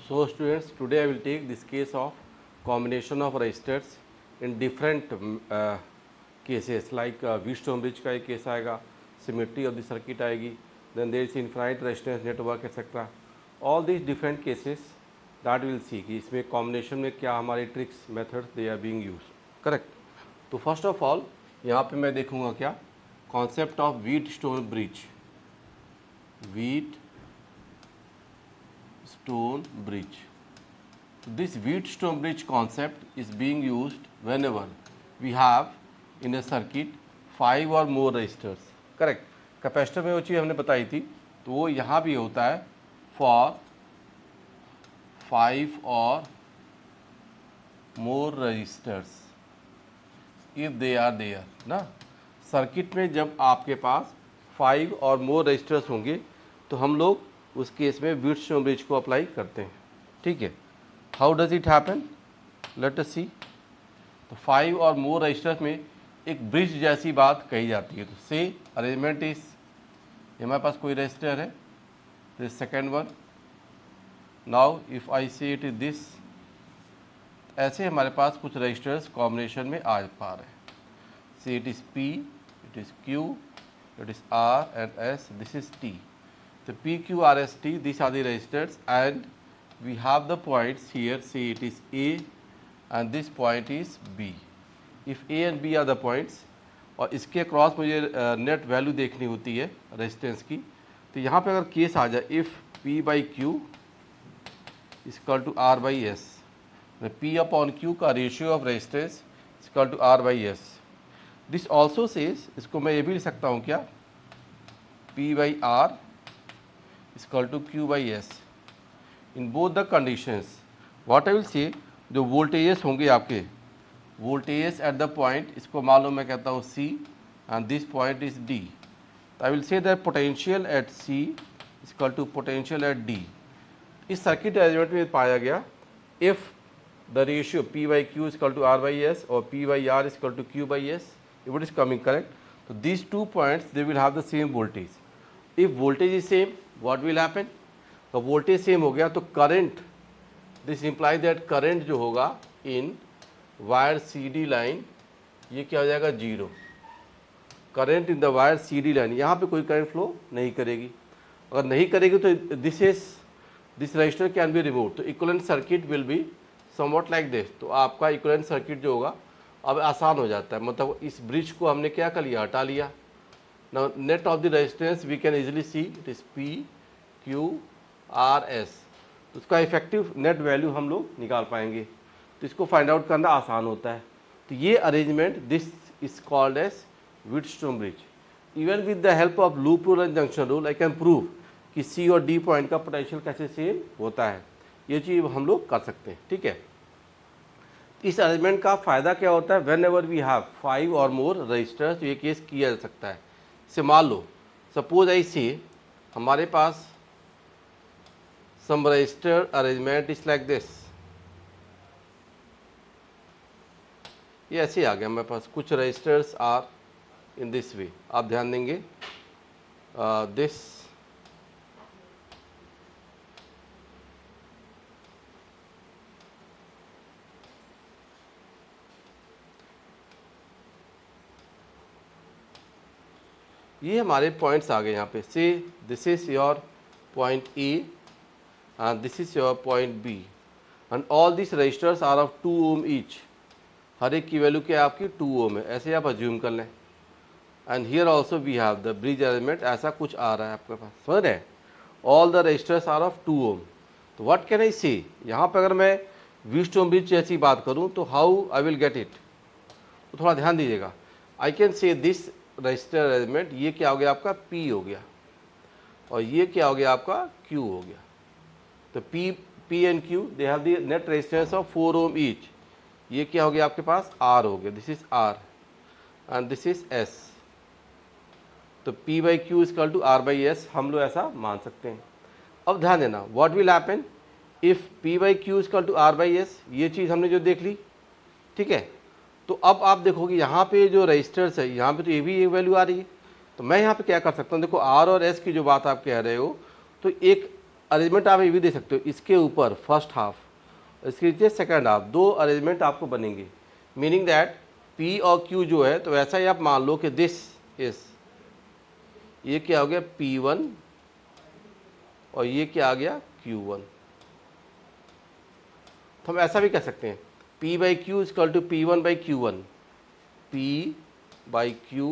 So students, today I will take this case of combination of resistors in different cases like Wheatstone bridge का एक case आएगा, symmetry of the circuit आएगी, then there is infinite resistance network etc. All these different cases that we will see कि इसमें combination में क्या हमारे tricks methods they are being used, correct? तो first of all यहाँ पे मैं देखूँगा क्या concept of Wheatstone bridge, Wheatstone bridge. This Wheatstone bridge concept is being used whenever we have in a circuit 5 or more resistors, correct? Capacitor में वो चीज़ हमने बताई थी, तो वो यहाँ भी होता है for 5 or more resistors if they are there ना। सर्किट में जब आपके पास 5 और मोर रेजिस्टर्स होंगे तो हम लोग उस केस में व्हीटस्टोन ब्रिज को अप्लाई करते हैं, ठीक है। How does it happen, let us see. तो 5 और मोर रेजिस्टर्स में एक ब्रिज जैसी बात कही जाती है। तो से अरेंजमेंट इज, हमारे पास कोई रेजिस्टर है, this second one, now if I से इट इज दिस, ऐसे हमारे पास कुछ रेजिस्टर्स कॉम्बिनेशन में आ पा रहे हैं। से it is P, it is Q, it is R and S, this is T. So P, Q, R, S, T, these are the resistors and we have the points here, say it is A and this point is B. If A and B are the points और इसके cross मुझे net value देखनी होती है resistance की, तो यहाँ पे अगर केस आ जाए if P by Q is equal to R by S, P upon Q का ratio of resistance is equal to R by S. This also says, इसको मैं ये भी लिख सकता हूँ क्या, P by R equal to Q by S. In both the conditions what I will say, जो वोल्टेजेस होंगे आपके, वोल्टेजेस एट द पॉइंट, इसको मान लो मैं कहता हूँ C and this point is D. I will say that potential at C equal to potential at D. इस circuit arrangement में पाया गया if the ratio P by Q equal to R by S और P by R equal to Q by S, if it is coming correct, so these 2 points they will have the same voltage. If voltage is same, what will happen? तो voltage same हो गया तो current, this implies that current जो होगा in wire CD line, ये क्या हो जाएगा, 0. current in the wire CD line, यहाँ पे कोई current flow नहीं करेगी। अगर नहीं करेगी तो this resistor can be removed, तो equivalent circuit will be somewhat like this. तो आपका equivalent circuit जो होगा अब आसान हो जाता है, मतलब इस ब्रिज को हमने क्या कर लिया, हटा लिया। Now net of the resistance we can easily see it is P, Q, R, S. तो उसका इफेक्टिव नेट वैल्यू हम लोग निकाल पाएंगे, तो इसको फाइंड आउट करना आसान होता है। तो ये arrangement this is called as Wheatstone bridge. Even with the help of loop rule and junction rule I can prove कि C और D पॉइंट का पोटेंशियल कैसे सेम होता है। ये चीज़ हम लोग कर सकते हैं, ठीक है। इस अरेंजमेंट का फ़ायदा क्या होता है, वेन एवर वी हैव 5 और मोर रजिस्टर्स, तो ये केस किया जा सकता है। से मान लो सपोज आई से हमारे पास some register arrangement is like this, ये ऐसे आ गया मेरे पास, कुछ registers are in this way, आप ध्यान देंगे दिस ये हमारे पॉइंट्स आ गए यहाँ पे। Say this is your point A and this is your point B and all this registers are of 2 ohm each. हर एक की वैल्यू क्या है आपकी 2 ओम है, ऐसे आप अज्यूम कर लें। And here also we have the bridge element, ऐसा कुछ आ रहा है आपके पास, समझ रहे हैं। All the registers are of 2 ohm. तो व्हाट कैन आई से, यहाँ पर अगर मैं व्हीटस्टोन ब्रिज जैसी बात करूँ तो how I will get it, तो थोड़ा ध्यान दीजिएगा। I can say this register arrangement, ये क्या हो गया आपका P हो गया और ये क्या हो गया आपका Q हो गया। तो P and Q they have the net resistance of 4 ohm each. ये क्या हो गया आपके पास R हो गया, this is R and this is S। तो P by Q equal to R by S हम लोग ऐसा मान सकते हैं। अब ध्यान देना what will happen if P by Q equal to R by S, ये चीज़ हमने जो देख ली, ठीक है। तो अब आप देखोगे यहाँ पे जो रजिस्टर्स है, यहाँ पे तो ये भी एक वैल्यू आ रही है, तो मैं यहाँ पे क्या कर सकता हूँ, देखो R और S की जो बात आप कह रहे हो, तो एक अरेंजमेंट आप ये भी दे सकते हो, इसके ऊपर फर्स्ट हाफ, इसके नीचे सेकंड हाफ, दो अरेंजमेंट आपको बनेंगे। मीनिंग दैट पी और क्यू जो है, तो ऐसा ही आप मान लो कि दिस इज, ये क्या हो गया P1 और ये क्या आ गया Q1। तो हम ऐसा भी कह सकते हैं P by Q equal to P1 by Q1, P by Q,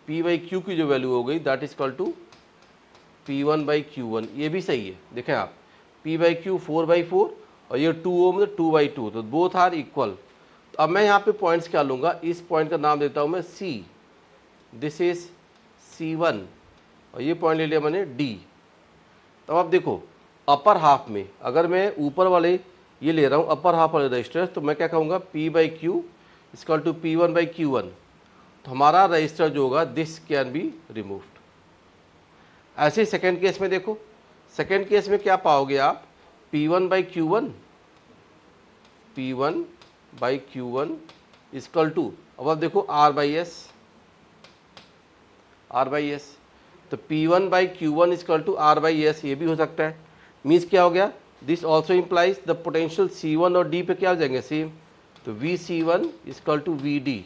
P by Q की जो वैल्यू हो गई that is equal to P1 by Q1। ये भी सही है, देखें आप, P बाई क्यू 4/4 और ये 2 ओम 2/2, तो बोथ आर इक्वल। तो अब मैं यहाँ पे पॉइंट्स क्या लूँगा, इस पॉइंट का नाम देता हूँ मैं C, दिस इज C1 और ये पॉइंट ले लिया मैंने D। तो अब देखो अपर हाफ में अगर मैं ऊपर वाले ये ले रहा हूँ अपर हाफ वाले रजिस्टर्स, तो मैं क्या कहूँगा P by Q equal to P1 by Q1। तो हमारा रजिस्टर जो होगा दिस कैन बी रिमूव्ड। ऐसे ही सेकेंड केस में देखो, सेकेंड केस में क्या पाओगे आप, P1 by Q1, P1 by Q1 equal to, अब आप देखो R बाई S, तो P1 by Q1 equal to R by S, ये भी हो सकता है। मीन्स क्या हो गया, this also implies the potential C1 और D पे क्या हो जाएंगे सेम, तो VC1 इजकल टू VD,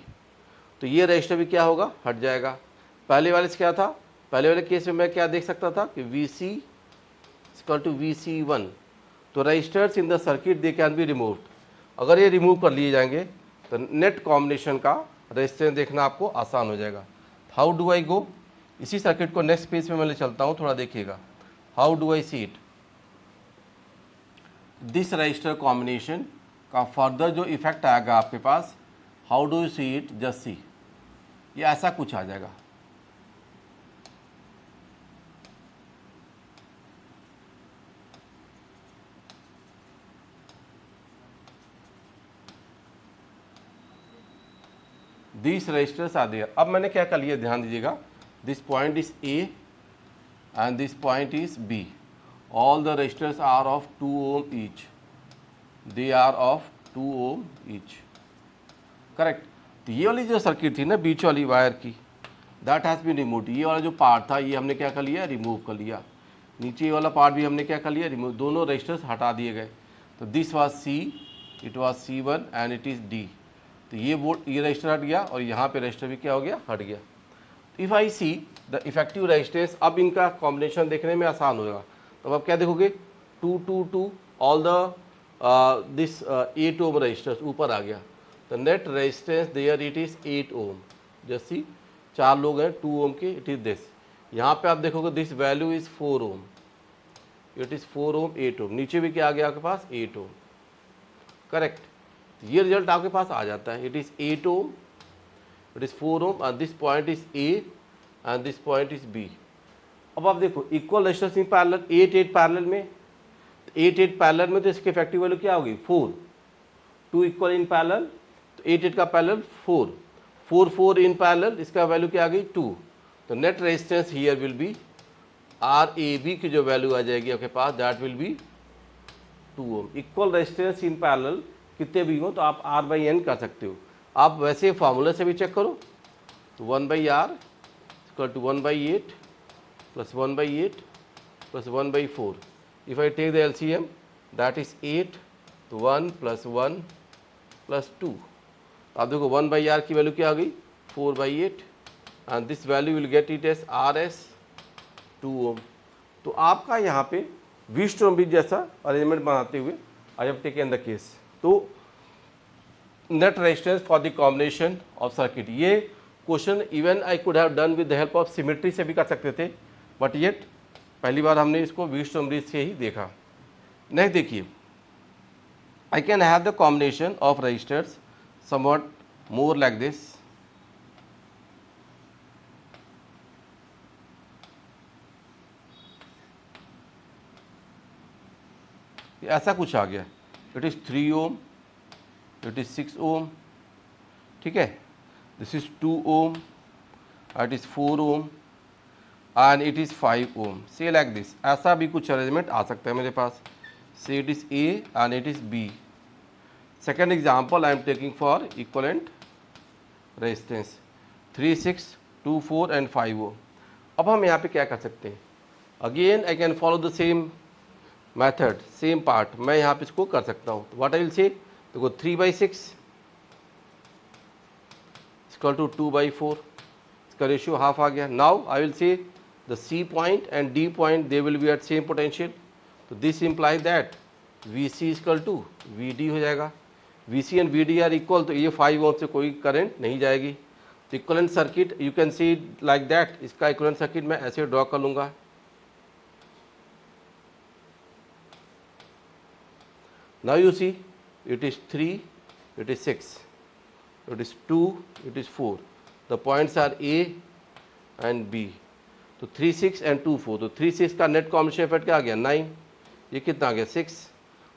तो ये रजिस्टर भी क्या होगा, हट जाएगा। पहले वाले से क्या था, पहले वाले केस में मैं क्या देख सकता था कि VC इक्वल टू VC1, तो resistors in the circuit they can be removed. अगर ये रिमूव कर लिए जाएंगे तो नेट कॉम्बिनेशन का रजिस्टेंस देखना आपको आसान हो जाएगा। हाउ डू आई गो, इसी सर्किट को नेक्स्ट पेज में मैं ले चलता हूँ, थोड़ा देखिएगा। How do I see it, this register combination का फर्दर जो इफेक्ट आएगा आपके पास, how do you see it, just see, ये ऐसा कुछ आ जाएगा। This registers are there. अब मैंने क्या कर लिया, ध्यान दीजिएगा, this point is A and this point is B, all the registers are of 2 ohm each, they are of 2 ohm each, correct. तो ये वाली जो सर्किट थी ना बीच वाली वायर की, दैट हैज़ बीन रिमूव्ड। ये वाला जो पार्ट था ये हमने क्या कर लिया, रिमूव कर लिया। नीचे वाला पार्ट भी हमने क्या कर लिया, रिमूव, दोनों रजिस्टर्स हटा दिए गए। तो this was C, it was C1 and it is D। तो ये रजिस्टर हट गया और यहाँ पे रजिस्टर भी क्या हो गया, हट गया। If I see the effective resistance, अब इनका कॉम्बिनेशन देखने में आसान होगा। तो अब क्या देखोगे, 2 2 2 all the this 8 ohm resistors ऊपर आ गया। तो net resistance there it is 8 ohm, जैसी 4 लोग हैं 2 ओम के, इट इज़ दिस। यहाँ पे आप देखोगे this value is 4 ohm, it is 4 ohm 8 ohm, नीचे भी क्या आ गया आपके पास 8 ओम, करेक्ट। ये रिजल्ट आपके पास आ जाता है, it is 8 ohm, it is 4 ohm and this point is A and this point is B। अब आप देखो equal resistors in parallel, 8 8 parallel में, 8 8 पैरेलल में, तो इसकी इफेक्टिव वैल्यू क्या होगी 4, 2 इक्वल इन पैरेलल, तो 8 8 का पैरेलल 4, 4 4 इन पैरेलल, इसका वैल्यू क्या आ गई 2। तो net resistance here will be RAB की जो वैल्यू आ जाएगी आपके पास, that will be 2 ohm. Equal resistance in parallel कितने भी हो तो आप R/N कर सकते हो। आप वैसे फार्मूले से भी चेक करो, तो 1/R equal to 1/8 plus 1/8 plus 1/4। If I take the LCM that is 8, तो 1 प्लस 1 प्लस 2। आप देखो 1/R की वैल्यू क्या आ गई 4/8 and this value will get it as RS 2 ohm. तो आपका यहाँ पे व्हीटस्टोन ब्रिज जैसा अरेंजमेंट बनाते हुए I have taken the case. तो net resistance for the combination of circuit, ये question even I could have done with the help of symmetry से भी कर सकते थे, बट येट पहली बार हमने इसको व्हीटस्टोन ब्रिज से ही देखा। नेक्स्ट देखिए, I can have the combination of resistors somewhat more like this. ऐसा कुछ आ गया, it is 3 ohm, it is 6 ohm, ठीक है, this is 2 ohm, it is 4 ohm and it is 5 ohm, say like this. ऐसा भी कुछ अरेंजमेंट आ सकता है मेरे पास, से it is A and it is B। Second example I am taking for equivalent resistance 3 6 2 4 and 5 ओम। अब हम यहाँ पे क्या कर सकते हैं, again I can follow the same method same part मैं यहाँ पे इसको कर सकता हूँ. व्हाट आई विल से, देखो 3/6 इक्वल टू 2/4, इसका रेशियो हाफ आ गया. Now I will say the C point and D point they will be at same potential. तो this imply that V C equal to V D हो जाएगा. V C and V D are equal, तो ये 5 ohm से कोई current नहीं जाएगी. तो equivalent circuit you can C like that. इसका इक्वलेंट सर्किट मैं ऐसे ड्रॉ कर लूँगा. Now you see, it is 3, it is 6, it is 2, it is 4. The points are A and B. तो 3, 6 and 2, 4. तो 3, 6 का नेट कॉम्बिनेशन इफेक्ट क्या आ गया 9. ये कितना आ गया 6.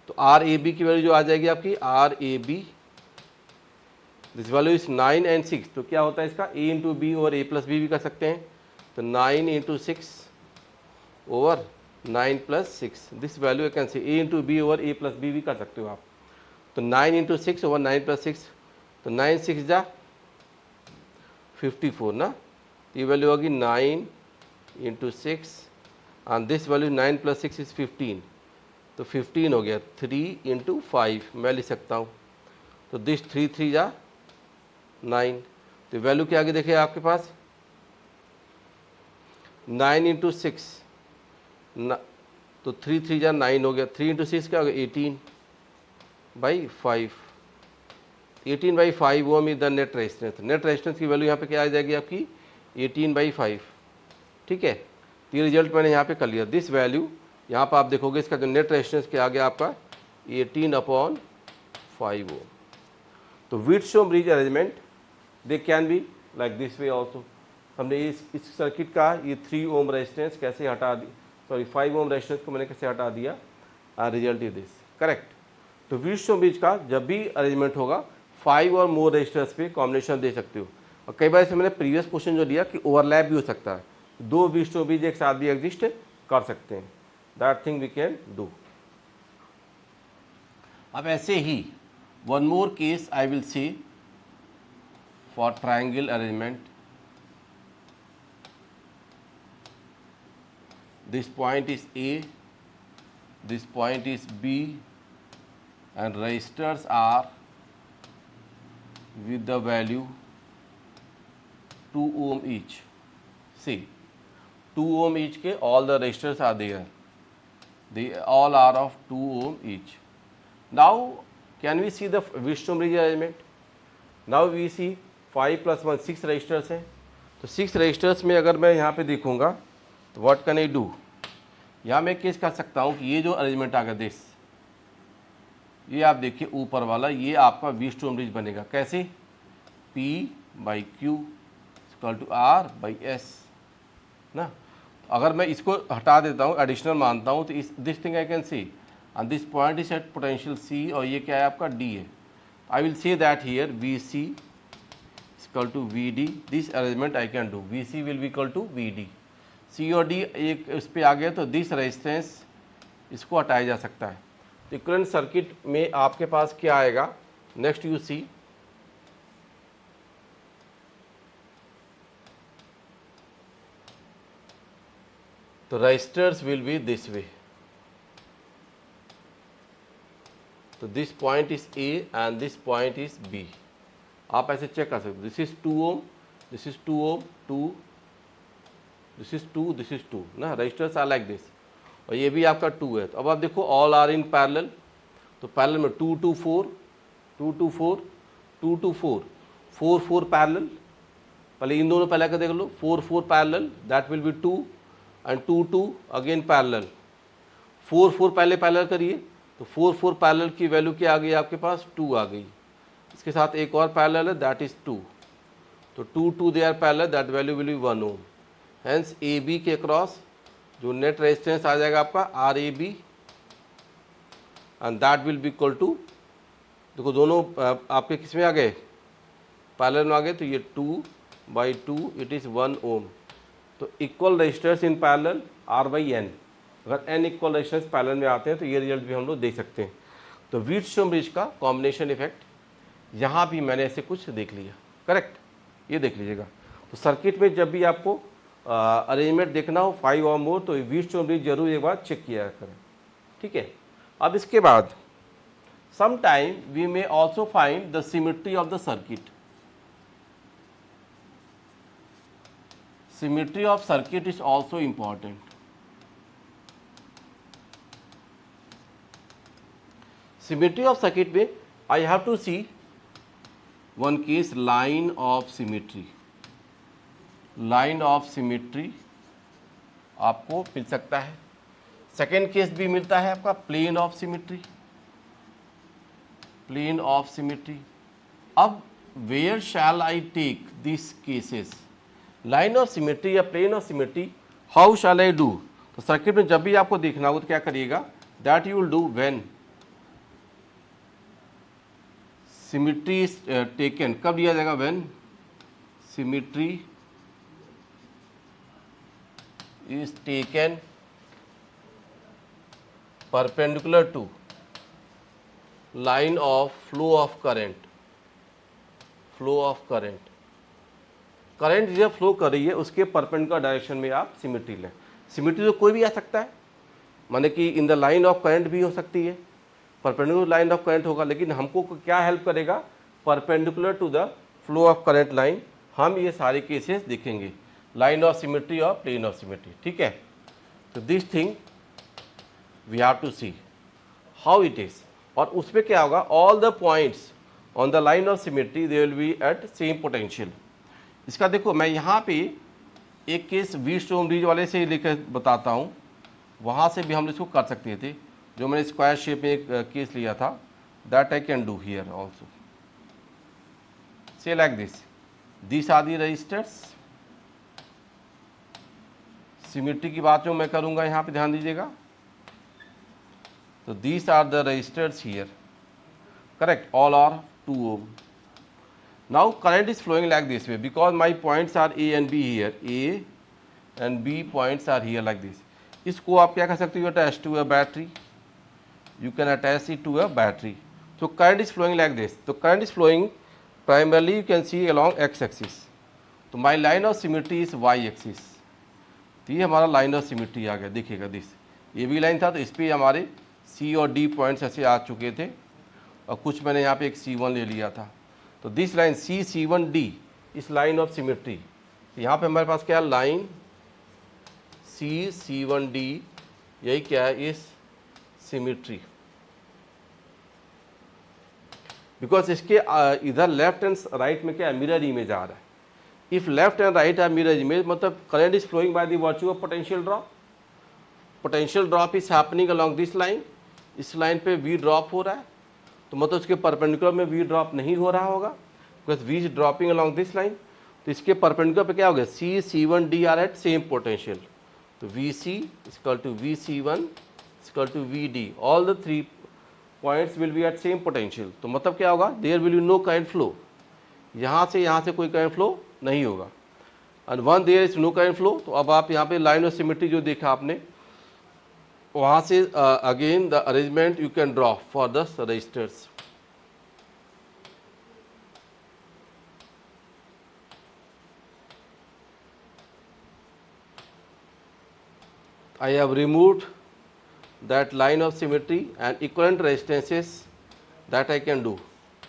तो आर ए बी की वैल्यू जो आ जाएगी आपकी R A B, this value is 9 and 6. तो क्या होता है इसका ए इंटू बी और ए प्लस बी भी कर सकते हैं. तो 9 into 6 over 9 plus 6, this value can say A into B over A plus B भी कर सकते हो आप. तो 9 इंटू 6 ओवर 9 प्लस 6, तो 9 6 जा 54 ना. ये वैल्यू होगी 9 into 6 and this value 9 plus 6 is 15. तो 15 हो गया. 3 इंटू 5 मैं लिख सकता हूँ. तो दिस 3 3 जा 9. तो वैल्यू क्या आगे देखिए आपके पास 9 इंटू 6 तो 3 3 जा 9 हो गया. 3 इंटू 6 क्या हो गया 18/5. 18/5 ohm is the net resistance. Net resistance की वैल्यू यहाँ पे क्या आ जाएगी आपकी 18/5. ठीक है. तो ये रिजल्ट मैंने यहाँ पे कर लिया. दिस वैल्यू यहाँ पर आप देखोगे इसका जो नेट रेजिस्टेंस क्या आ गया आपका 18/5 ओम. तो Wheatstone bridge arrangement they can be like this way also. हमने इस सर्किट का ये 3 ओम रेजिस्टेंस कैसे हटा दी, सॉरी 5 ओम रेजिस्टेंस को मैंने कैसे हटा दिया. Result is this. करेक्ट. तो व्हिटस्टोन ब्रिज का जब भी अरेंजमेंट होगा 5 और मोर रेजिस्टर्स पे कॉम्बिनेशन दे सकते हो. और कई बार से मैंने प्रीवियस क्वेश्चन जो लिया कि ओवरलैप भी हो सकता है. 2 व्हिटस्टोन ब्रिज एक साथ भी एग्जिस्ट कर सकते हैं. That thing we can do. अब ऐसे ही one more case I will say for triangle arrangement. This point is A, this point is B, and resistors are with the value 2 ohm each. See, 2 ohm each के all the resistors are there. They all are of 2 ohm each. Now, can we see the Wheatstone bridge arrangement? Now we see 5 plus 1 6 resistors हैं. तो 6 resistors में अगर मैं यहाँ पे देखूँगा तो व्हाट कैन आई डू. यहाँ मैं केस कर सकता हूँ कि ये जो अरेंजमेंट आ गया दिस, ये आप देखिए ऊपर वाला ये आपका व्हीटस्टोन ब्रिज बनेगा. कैसे P/Q इक्वल टू R/S ना. अगर मैं इसको हटा देता हूँ एडिशनल मानता हूँ तो इस this thing I can see and this point is at potential C और ये क्या है आपका D है. I will say that here VC equal to VD. This arrangement I can do. VC will be equal to VD. C और D एक इस पर आ गया तो दिस रेजिस्टेंस इसको हटाया जा सकता है. तो इक्विवेलेंट सर्किट में आपके पास क्या आएगा नेक्स्ट यू सी. तो registers will be this way. तो this point is A and this point is B. आप ऐसे चेक कर सकते हो. This is 2 ohm, this is 2 ohm, 2, this is 2, this is 2 ना. रजिस्टर्स आर लाइक दिस और ये भी आपका 2 है. तो अब आप देखो ऑल आर इन पैरेलल. तो पैरेलल में 2 2 4, 2 2 4, 2 2 4, 4 4 पैरेलल. पहले इन दोनों पहले का देख लो. 4 4 parallel that will be 2 and 2 2 again parallel. 4 4 पहले पैरेलल करिए तो 4 4 पैरेलल की वैल्यू क्या आ गई आपके पास 2 आ गई. इसके साथ एक और पैरेलल है दैट इज 2. तो 2 2 they are parallel that value will be 1 ohm. Hence A B के क्रॉस जो नेट रेजिस्टेंस आ जाएगा आपका R A B and that will be equal to, देखो दोनों आपके किस में आ गए पैरेलल में आ गए. तो ये 2/2 इट इज़ 1 ओम. तो equal resistors in parallel R/N. अगर n इक्वल रेजिस्टर्स पैरेलल में आते हैं तो ये रिजल्ट भी हम लोग देख सकते हैं. तो व्हीटस्टोन ब्रिज का कॉम्बिनेशन इफेक्ट यहाँ भी मैंने ऐसे कुछ देख लिया. करेक्ट. ये देख लीजिएगा. तो सर्किट में जब भी आपको अरेंजमेंट देखना हो 5 और मोर तो व्हीटस्टोन ब्रिज जरूर एक बार चेक किया करें. ठीक है। अब इसके बाद sometime we may also find the symmetry of the circuit. Symmetry of circuit is also important. Symmetry of circuit में I have to see one case, line of symmetry. Line of symmetry आपको मिल सकता है। Second case भी मिलता है आपका plane of symmetry, plane of symmetry. अब where shall I take this cases, line of symmetry या plane of symmetry, how shall I do. तो सर्किट में जब भी आपको देखना हो तो क्या करिएगा, that you will do when symmetry is taken. कब लिया जाएगा, when symmetry is taken perpendicular to line of flow of current, flow of current, current जब फ्लो कर रही है उसके परपेंडिकुलर डायरेक्शन में आप सिमिट्री लें। सिमिट्री तो कोई भी आ सकता है, माने कि in the line of current भी हो सकती है, परपेंडिकुलर लाइन ऑफ करंट होगा, लेकिन हमको क्या हेल्प करेगा, perpendicular to the flow of current line. हम ये सारे केसेस देखेंगे, लाइन ऑफ सिमिट्री और प्लेन ऑफ सिमिट्री, ठीक है। तो this thing we have to see how it is। और उसमें क्या होगा, all the points on the line of symmetry they will be at same potential। इसका देखो मैं यहाँ पे एक केस व्हीटस्टोन ब्रिज वाले से लेकर बताता हूँ, वहाँ से भी हम इसको कर सकते थे, जो मैंने स्क्वायर शेप में एक केस लिया था, that I can do here also। say like this, these are the resistors। Symmetry की बात जो मैं करूँगा यहाँ पे ध्यान दीजिएगा। So these are the resistors here, correct, all are 2 ohm। Now current is flowing like this way because my points are A and B here, A and B points are here like this। इसको आप क्या कर सकते हो, attach to a battery, you can attach it to a battery। So current is flowing like this। तो current is flowing primarily you can see along x axis। तो my line of symmetry is y axis। तो ये हमारा line of symmetry आ गया, देखिएगा this, ये भी line था तो इस पर हमारे C और D पॉइंट्स ऐसे आ चुके थे, और कुछ मैंने यहाँ पे एक C1 ले लिया था। तो दिस लाइन C1D इस लाइन ऑफ सिमिट्री, यहाँ पे हमारे पास क्या है, लाइन C1D, यही क्या है, इस सिमिट्री। बिकॉज इसके इधर लेफ्ट एंड राइट में क्या है, मिरर इमेज आ रहा है। If left and right are mirror image, मतलब current is flowing by the virtue of potential drop. Potential drop is happening along this line, इस लाइन पे V ड्रॉप हो रहा है, तो मतलब उसके परपेंडिकुलर में V ड्रॉप नहीं हो रहा होगा, because V is dropping along this line. तो इसके परपेंडिकुलर पे क्या हो गया, C1D are at same potential. तो VC equal to VC1 equal to VD, all the 3 points will be at same potential. तो मतलब क्या होगा, there will be no current flow, यहाँ से कोई करंट फ्लो नहीं होगा। And when there is no current flow, तो अब आप यहाँ पे लाइन ऑफ सिमिट्री जो देखा आपने, वहाँ से again the arrangement you can draw for the resistors. I have removed that line of symmetry and equivalent resistances that I can do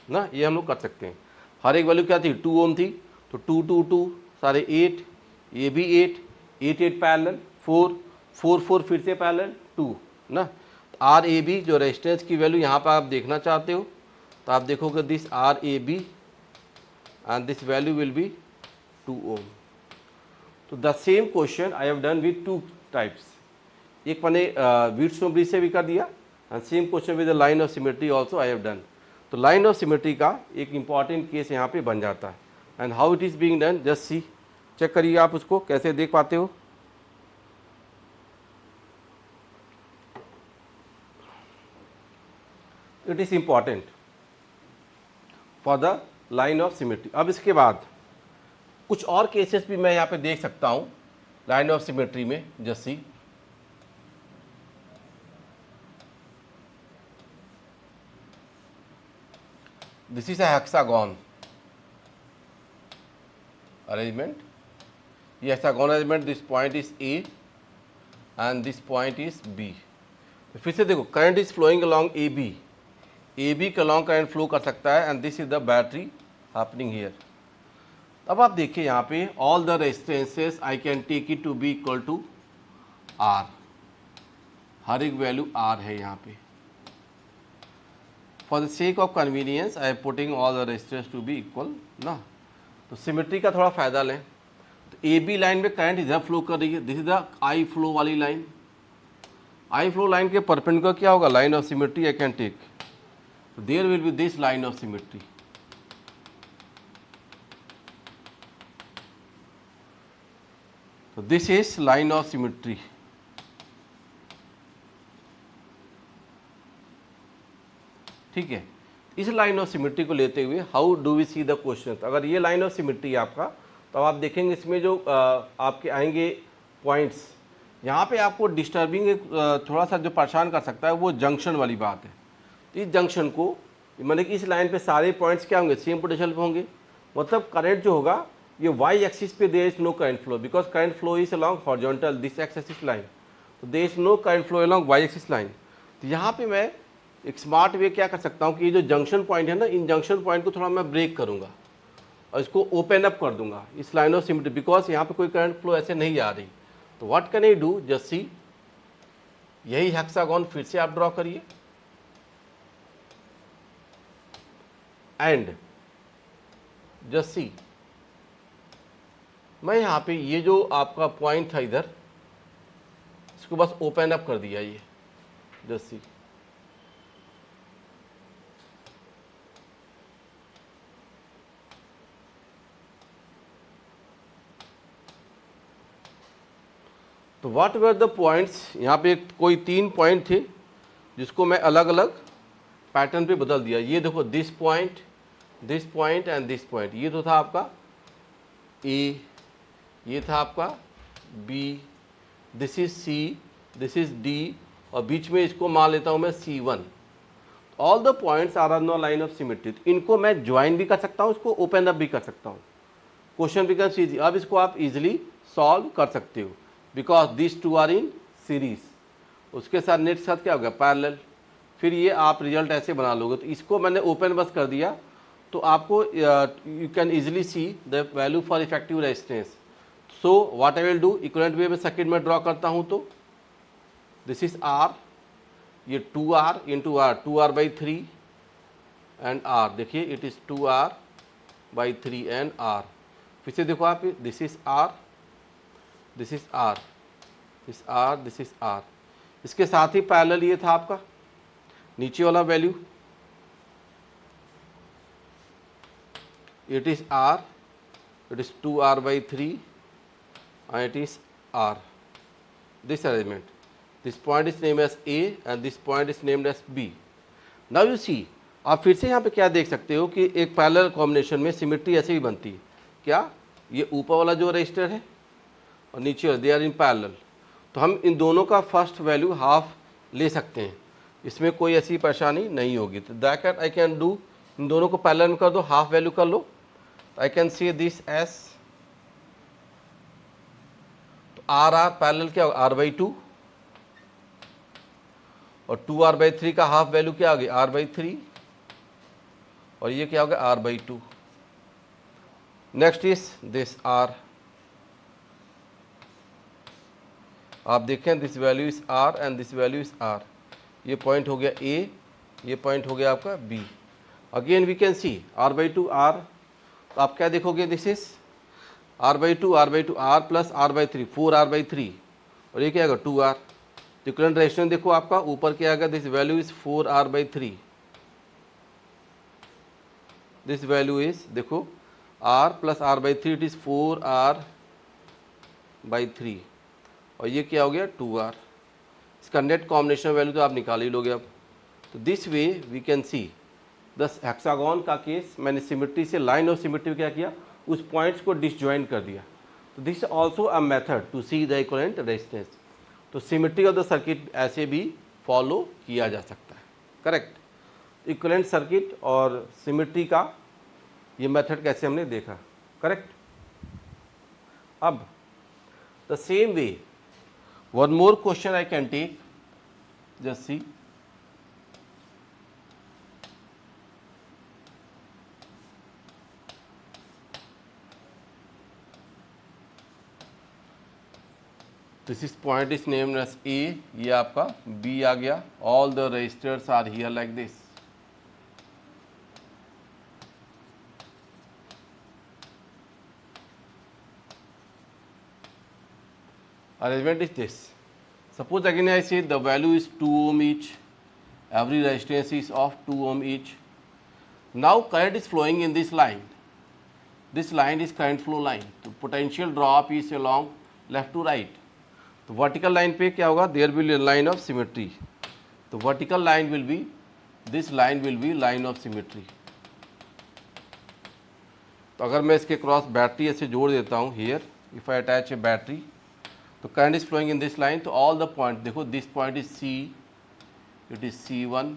ना, ये हम लोग कर सकते हैं। हर एक वैल्यू क्या थी, 2 ओम थी, तो 2 2 2 सारे 8, ये भी 8 8 8 पैरेलल, 4 4 4 फिर से पैरेलल 2 ना। आर ए बी जो रेजिस्टेंस की वैल्यू यहाँ पर आप देखना चाहते हो, तो आप देखोगे this R A B and this value will be 2 ohm. तो the same question I have done with 2 types, एक मैंने व्हीटस्टोन ब्रिज से भी कर दिया, and same question with the line of symmetry also I have done. तो line of symmetry का एक इंपॉर्टेंट केस यहाँ पे बन जाता है। And how it is being done, just see, check करिए आप उसको कैसे देख पाते हो। It is important for the line of symmetry. अब इसके बाद कुछ और केसेस भी मैं यहाँ पे देख सकता हूँ लाइन ऑफ सिमेट्री में, just see. This is a hexagon arrangement. ये hexagon arrangement, this point is A and this point is B. फिर से देखो, current is flowing along A B के अलोंग करंट फ्लो कर सकता है, and this is the battery happening here. अब आप देखिए यहाँ पे all the resistances I can take it to be equal to R, हर एक वैल्यू आर है यहाँ पे। For the sake of convenience I am putting all the resistance to be equal ना। तो सिमेट्री का थोड़ा फायदा लें। तो ए बी लाइन में करंट इधर फ्लो कर रही है, this is the I flow वाली लाइन। आई फ्लो लाइन के परपेंडिकुलर क्या होगा, line of symmetry I can take, there will be this line of symmetry. तो this is line of symmetry. ठीक है, इस लाइन ऑफ सिमेट्री को लेते हुए how do we see the question. अगर ये लाइन ऑफ सिमेट्री है आपका, तो आप देखेंगे इसमें जो आपके आएंगे पॉइंट्स, यहाँ पे आपको डिस्टर्बिंग थोड़ा सा जो परेशान कर सकता है वो जंक्शन वाली बात है। तो इस जंक्शन को मतलब कि इस लाइन पे सारे पॉइंट्स क्या होंगे, सेम पोटेंशियल पे होंगे। मतलब करंट जो होगा ये वाई एक्सिस पे there is no current flow, because current flow is along horizontal this axis line, तो there is no current flow along Y axis line. तो यहाँ पे मैं एक स्मार्ट वे क्या कर सकता हूँ कि ये जो जंक्शन पॉइंट है ना, इन जंक्शन पॉइंट को थोड़ा मैं ब्रेक करूँगा और इसको ओपन अप कर दूंगा इस लाइन ऑफ सिमेट्री, बिकॉज यहाँ पे कोई करंट फ्लो ऐसे नहीं आ रही। तो what can I do, just see, यही हेक्सागोन फिर से आप ड्रॉ करिए, एंड जस्ट सी, मैं यहाँ पे ये जो आपका पॉइंट था इधर, इसको बस ओपन अप कर दिया, ये जस्ट सी। तो व्हाट वर द पॉइंट्स, यहाँ पे कोई 3 पॉइंट थे जिसको मैं अलग अलग पैटर्न पे बदल दिया। ये देखो, this point and this point, ये तो था आपका ए, ये था आपका B, this is C, this is D, और बीच में इसको मान लेता हूँ मैं C1। All the points are on the line of symmetry. इनको मैं ज्वाइन भी कर सकता हूँ, इसको ओपन अप भी कर सकता हूँ। Question becomes easy. अब इसको आप इजीली सॉल्व कर सकते हो, because this two are in series. उसके साथ नेट साथ क्या होगा, पैरेलल। फिर ये आप रिजल्ट ऐसे बना लोगे। तो इसको मैंने ओपन बस कर दिया, तो आपको you can easily see the value for effective resistance. So what I will do, equivalent way में सर्किट में ड्रॉ करता हूँ। तो दिस इज आर, ये 2R into R, 2R/3 and R, देखिए it is 2R/3 and R. फिर से देखो आप, this is R, this is R, this R, this is R. इसके साथ ही पैरेलल ये था आपका नीचे वाला value, it is R, it is 2R/3 and it is R. This arrangement, this point is named as A and this point is named as B. Now you see, आप फिर से यहाँ पे क्या देख सकते हो कि एक पैरेलल कॉम्बिनेशन में सिमेट्री ऐसे भी बनती है। क्या, ये ऊपर वाला जो रजिस्टर है और नीचे वाला, दे आर इन पैरेलल। तो हम इन दोनों का फर्स्ट वैल्यू हाफ ले सकते हैं, इसमें कोई ऐसी परेशानी नहीं होगी। तो दैट आई कैन डू, इन दोनों को पैरेलल में कर दो, हाफ वैल्यू कर लो। I can see this as R R parallel क्या होगा, R/2, और 2R/3 का हाफ वैल्यू क्या आ गई, R/3, और ये क्या होगा, R/2। Next is this R, आप देखें this value is R and this value is R। ये पॉइंट हो गया A, ये पॉइंट हो गया आपका B। Again we can see R/2 R, तो आप क्या देखोगे, this is R/2 R plus R/3, 4R/3, और ये क्या आएगा 2R। तो करंट रेजिस्टेंस देखो आपका ऊपर क्या आएगा, this value is 4R/3, this value is देखो R plus R/3, it is 4R/3, और ये क्या हो गया 2R। इसका नेट कॉम्बिनेशन वैल्यू तो आप निकाल ही लोगे अब। तो this way we can see the hexagon का केस, मैंने सिमेट्री से लाइन ऑफ सिमेट्री क्या किया, उस पॉइंट्स को डिसजॉइंट कर दिया। तो this also a method to see the equivalent resistance. तो सिमेट्री ऑफ द सर्किट ऐसे भी फॉलो किया जा सकता है, करेक्ट। इक्विवेलेंट सर्किट और सिमेट्री का ये मेथड कैसे हमने देखा, करेक्ट। अब the same way one more question I can take, just see, this is point is named as A, ये आपका बी आ गया, all the registers are here like this. Arrangement is this. Suppose again I say the value is 2 ohm each, every resistance is of 2 ohm each. Now current is flowing in this line. This line is current flow line. तो potential drop is along left to right. तो vertical line पे क्या होगा? There will be a line of symmetry. तो vertical line will be, this line will be line of symmetry. तो अगर मैं इसके क्रॉस बैटरी ऐसे जोड़ देता हूँ here, if I attach a battery, तो current is flowing in this line, तो ऑल द पॉइंट देखो, this point is C, it is C1,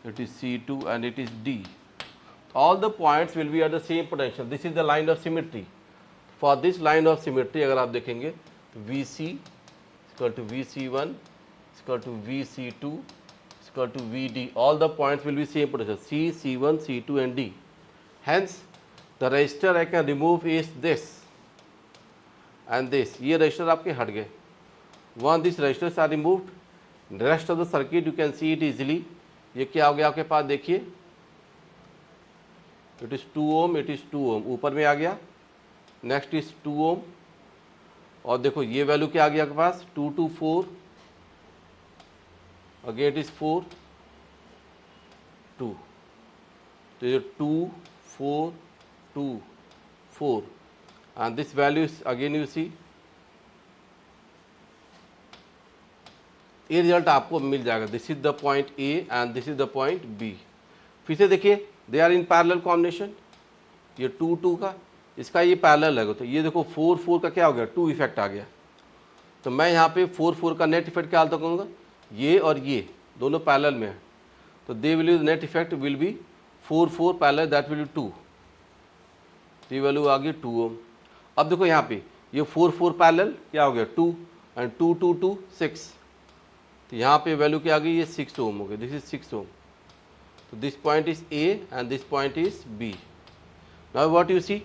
it is C2 and it is D. All the points will be at the same potential. This is the line of symmetry. For this line of symmetry अगर आप देखेंगे तो VC equal to VC1 equal to VC2 equal to VD. All the points will be same potential C, C1, C2 and D. Hence the resistor I can remove is this and this. ये register आपके हट गए. Once these resistors are removed, the rest of the circuit you can see it easily. ये क्या हो गया आपके पास, देखिए it is 2 ohm, it is 2 ohm, ऊपर में आ गया. नेक्स्ट इज 2 ohm और देखो ये वैल्यू क्या आ गया आपके पास, 2 to 4, अगेन इट इज 4 2. तो ये 2 4 2 4 and this value is again you see, ये रिजल्ट आपको मिल जाएगा. This is the point A and this is the point B. फिर से देखिए they are in parallel combination. ये 2 2 का, इसका ये पैरेलल है, तो ये देखो 4 4 का क्या हो गया, 2 इफेक्ट आ गया. तो मैं यहाँ पे 4 4 का नेट इफेक्ट क्या हाल तक कहूँगा, ये और ये दोनों पैरेलल में है, तो they will net effect will be 4 4 parallel, that will be 2. ये वैल्यू आ गई 2 ohm. अब देखो यहाँ पे ये 4 4 पैरेलल क्या हो गया 2 एंड 2 2 2 6. तो यहाँ पे वैल्यू क्या आ गई, ये 6 ohm हो गई. This is 6 ohm. तो this point is A and this point is B. Now what you see,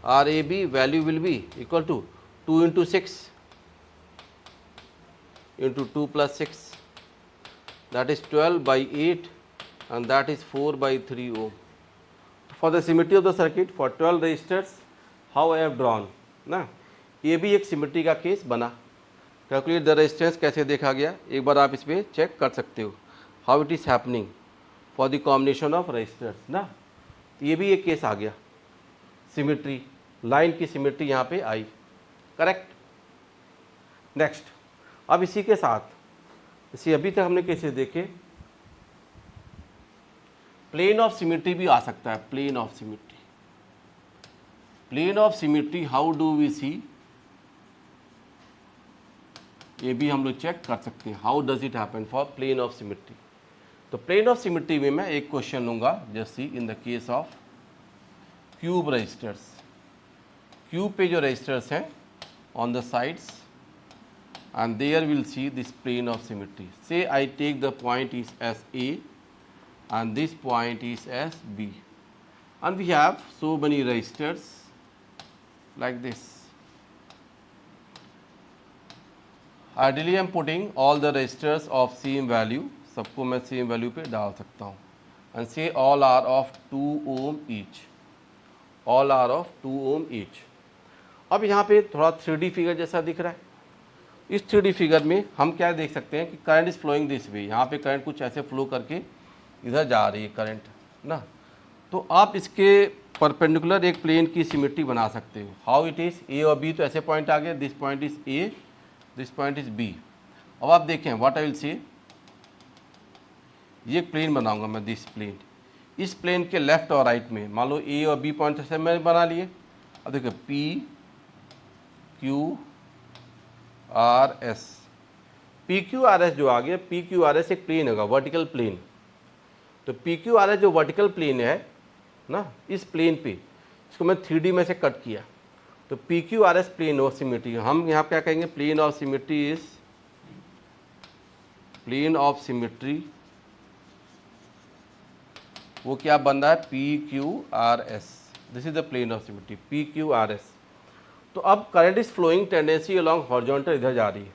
RAB value will be equal to 2 into 6 into 2 plus 6, that is 12 by 8 and that is 4 by 3 ohm. For the symmetry of the circuit for 12 resistors, how I have drawn ना, ये भी एक symmetry का case बना. Calculate the resistance कैसे देखा गया, एक बार आप इसमें चेक कर सकते हो how it is happening for the combination of resistors ना. तो ये भी एक केस आ गया, सिमेट्री, लाइन की सिमेट्री यहाँ पे आई. करेक्ट. नेक्स्ट, अब इसी के साथ इसी अभी तक हमने केसेस देखे, प्लेन ऑफ सिमेट्री भी आ सकता है. Plane of symmetry, plane of symmetry how do we see, ये भी हम लोग चेक कर सकते हैं how does it happen for plane of symmetry. तो प्लेन ऑफ सिमेट्री में मैं एक क्वेश्चन लूंगा, just see in the case of cube registers. Cube पे जो रजिस्टर्स हैं on the sides and there we'll see this plane of symmetry. Say I take the point is as A and this point is as B and we have so many resistors like this. Ideally I am putting all the resistors of same value, सबको मैं same value पे डाल सकता हूँ and say all are of 2 ohm each. All are of 2 ohm each. अब यहाँ पे थोड़ा 3D फिगर जैसा दिख रहा है. इस 3D फिगर में हम क्या देख सकते हैं कि current is flowing this way. यहाँ पे करंट कुछ ऐसे फ्लो करके इधर जा रही है करंट ना. तो आप इसके परपेंडिकुलर एक प्लेन की सिमेट्री बना सकते हो. हाउ इट इज़, ए और बी, तो ऐसे पॉइंट आ गए, this point is A, this point is B. अब आप देखें व्हाट आई विल से, ये एक प्लेन बनाऊंगा मैं, दिस प्लेन. इस प्लेन के लेफ्ट और राइट में मान लो ए और बी पॉइंट ऐसे मैंने बना लिए. अब देखो P Q R S, P Q R S जो आ गया, पी क्यू आर एस एक प्लेन होगा, वर्टिकल प्लेन. तो पी क्यू आर एस जो वर्टिकल प्लेन है ना, इस प्लेन पे इसको मैं 3D में से कट किया. तो P Q R S plane of symmetry, हम यहाँ क्या कहेंगे, plane of symmetry is plane of symmetry वो क्या बन रहा है, P Q R S, this is the plane of symmetry P Q R S. तो अब current is flowing tendency along horizontal इधर जा रही है,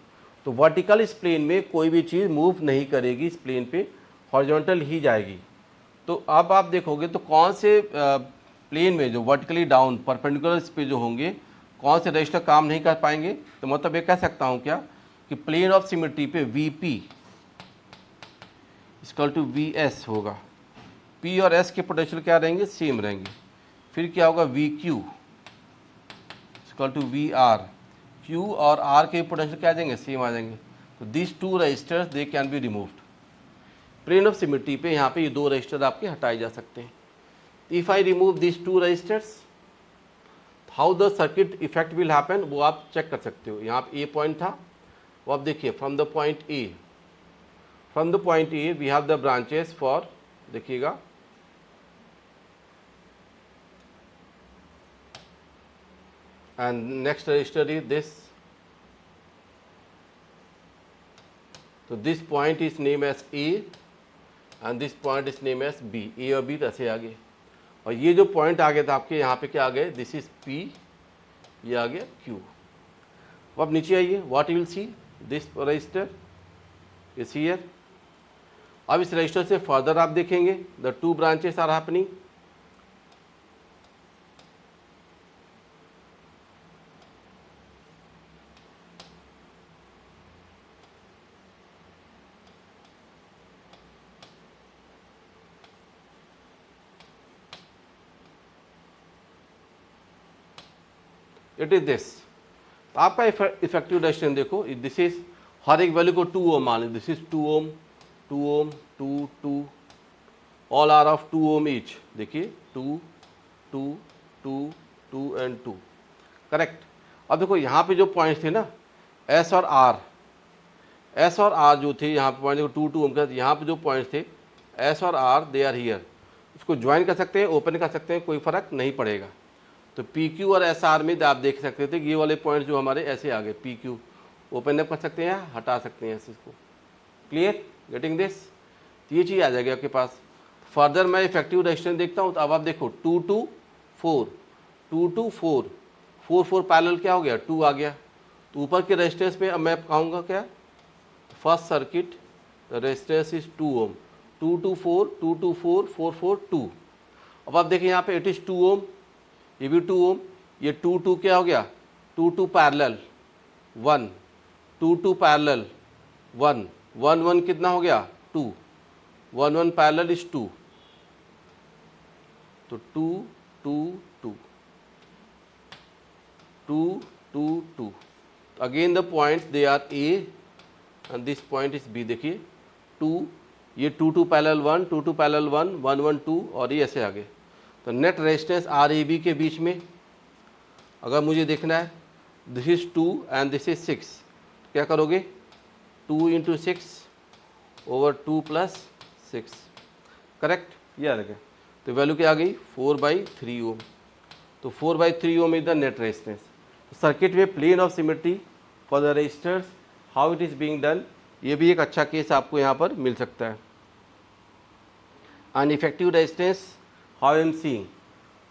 तो वर्टिकल इस प्लेन में कोई भी चीज़ मूव नहीं करेगी, इस प्लेन पे हॉरिजॉन्टल ही जाएगी। तो अब आप देखोगे तो कौन से प्लेन में जो वर्टिकली डाउन परपेंडिकुलर इस पे जो होंगे कौन से रजिस्टर काम नहीं कर पाएंगे। तो मतलब ये कह सकता हूँ क्या कि प्लेन ऑफ सिमेट्री पे V P equal to V S होगा, पी और एस के पोटेंशियल क्या रहेंगे, सेम रहेंगे। फिर क्या होगा, V Q equal to V R, Q और आर के पोटेंशियल क्या आ जाएंगे, सेम आ जाएंगे। तो this two resistors they can be removed. Plane of symmetry पे यहाँ पे ये दो रजिस्टर आपके हटाए जा सकते हैं। If I remove this two resistors, how the circuit effect will happen वो आप चेक कर सकते हो। यहाँ पे ए पॉइंट था, वो आप देखिए from the point A V have the branches for, देखिएगा and next register is this. So this point is named as A and this point is named as B, A और B ऐसे आ गए। और ये जो पॉइंट आ गया था आपके यहाँ पे क्या आ गए, दिस इज P, ये आ गया Q। अब नीचे आइए, what you will see, this register is here. अब इस रजिस्टर से फर्दर आप देखेंगे the two branches are happening. It is this. तो आपका इफेक्टिव रेजिस्टेंस देखो, दिस इज हर एक वैल्यू को 2 ओम मान लो, this is 2 ohm 2 ohm 2 2, all are of 2 ohm each. देखिए 2 2 2 2 एंड 2, करेक्ट। अब देखो यहाँ पे जो पॉइंट्स थे ना एस और आर, एस और आर जो थे यहाँ पे पॉइंट देखो 2 2 ओम का, यहाँ पे जो पॉइंट्स थे एस और आर दे आर हियर, इसको ज्वाइन कर सकते हैं, ओपन कर सकते हैं, कोई फर्क नहीं पड़ेगा। तो पी क्यू और एस आर में आप देख सकते थे कि ये वाले पॉइंट जो हमारे ऐसे आ गए, पी क्यू ओपन अप कर सकते हैं, हटा सकते हैं इसको। Clear, getting this. ये चीज़ आ जाएगी आपके पास। फर्दर मैं इफेक्टिव रेजिस्टेंस देखता हूँ, तो अब आप देखो 2 2 4 2 2 4 4 4 पैरेलल क्या हो गया, 2 आ गया। तो ऊपर के रेजिस्टेंस पे अब मैं कहूँगा क्या, first circuit the resistance is 2 ohm, 2 2 4 2 2 4 4 4 2। अब आप देखिए यहाँ पे इट इज़ 2 ओम, ये भी 2 ओम, ये 2 2 क्या हो गया, 2 2 पैरेलल 1 2 2 पैरेलल 1 1 1 कितना हो गया 2 1 1 पैरेलल इज 2, तो 2 2 2 2 2 2। Again the points they are A and this point is B. देखिए 2, ये 2 2 पैरेलल 1 2 2 पैरेलल 1 1 1 2 और ये ऐसे आगे। तो net resistance R A B के बीच में अगर मुझे देखना है, this is 2 and this is 6, क्या करोगे 2 इंटू 6 ओवर 2 प्लस 6, करेक्ट, ये आ गया। तो वैल्यू क्या आ गई 4/3 ओम। तो 4/3 ohm is the net resistance. Circuit में plane of symmetry for the registers, how it is being done, ये भी एक अच्छा केस आपको यहाँ पर मिल सकता है। And effective resistance how I am seeing,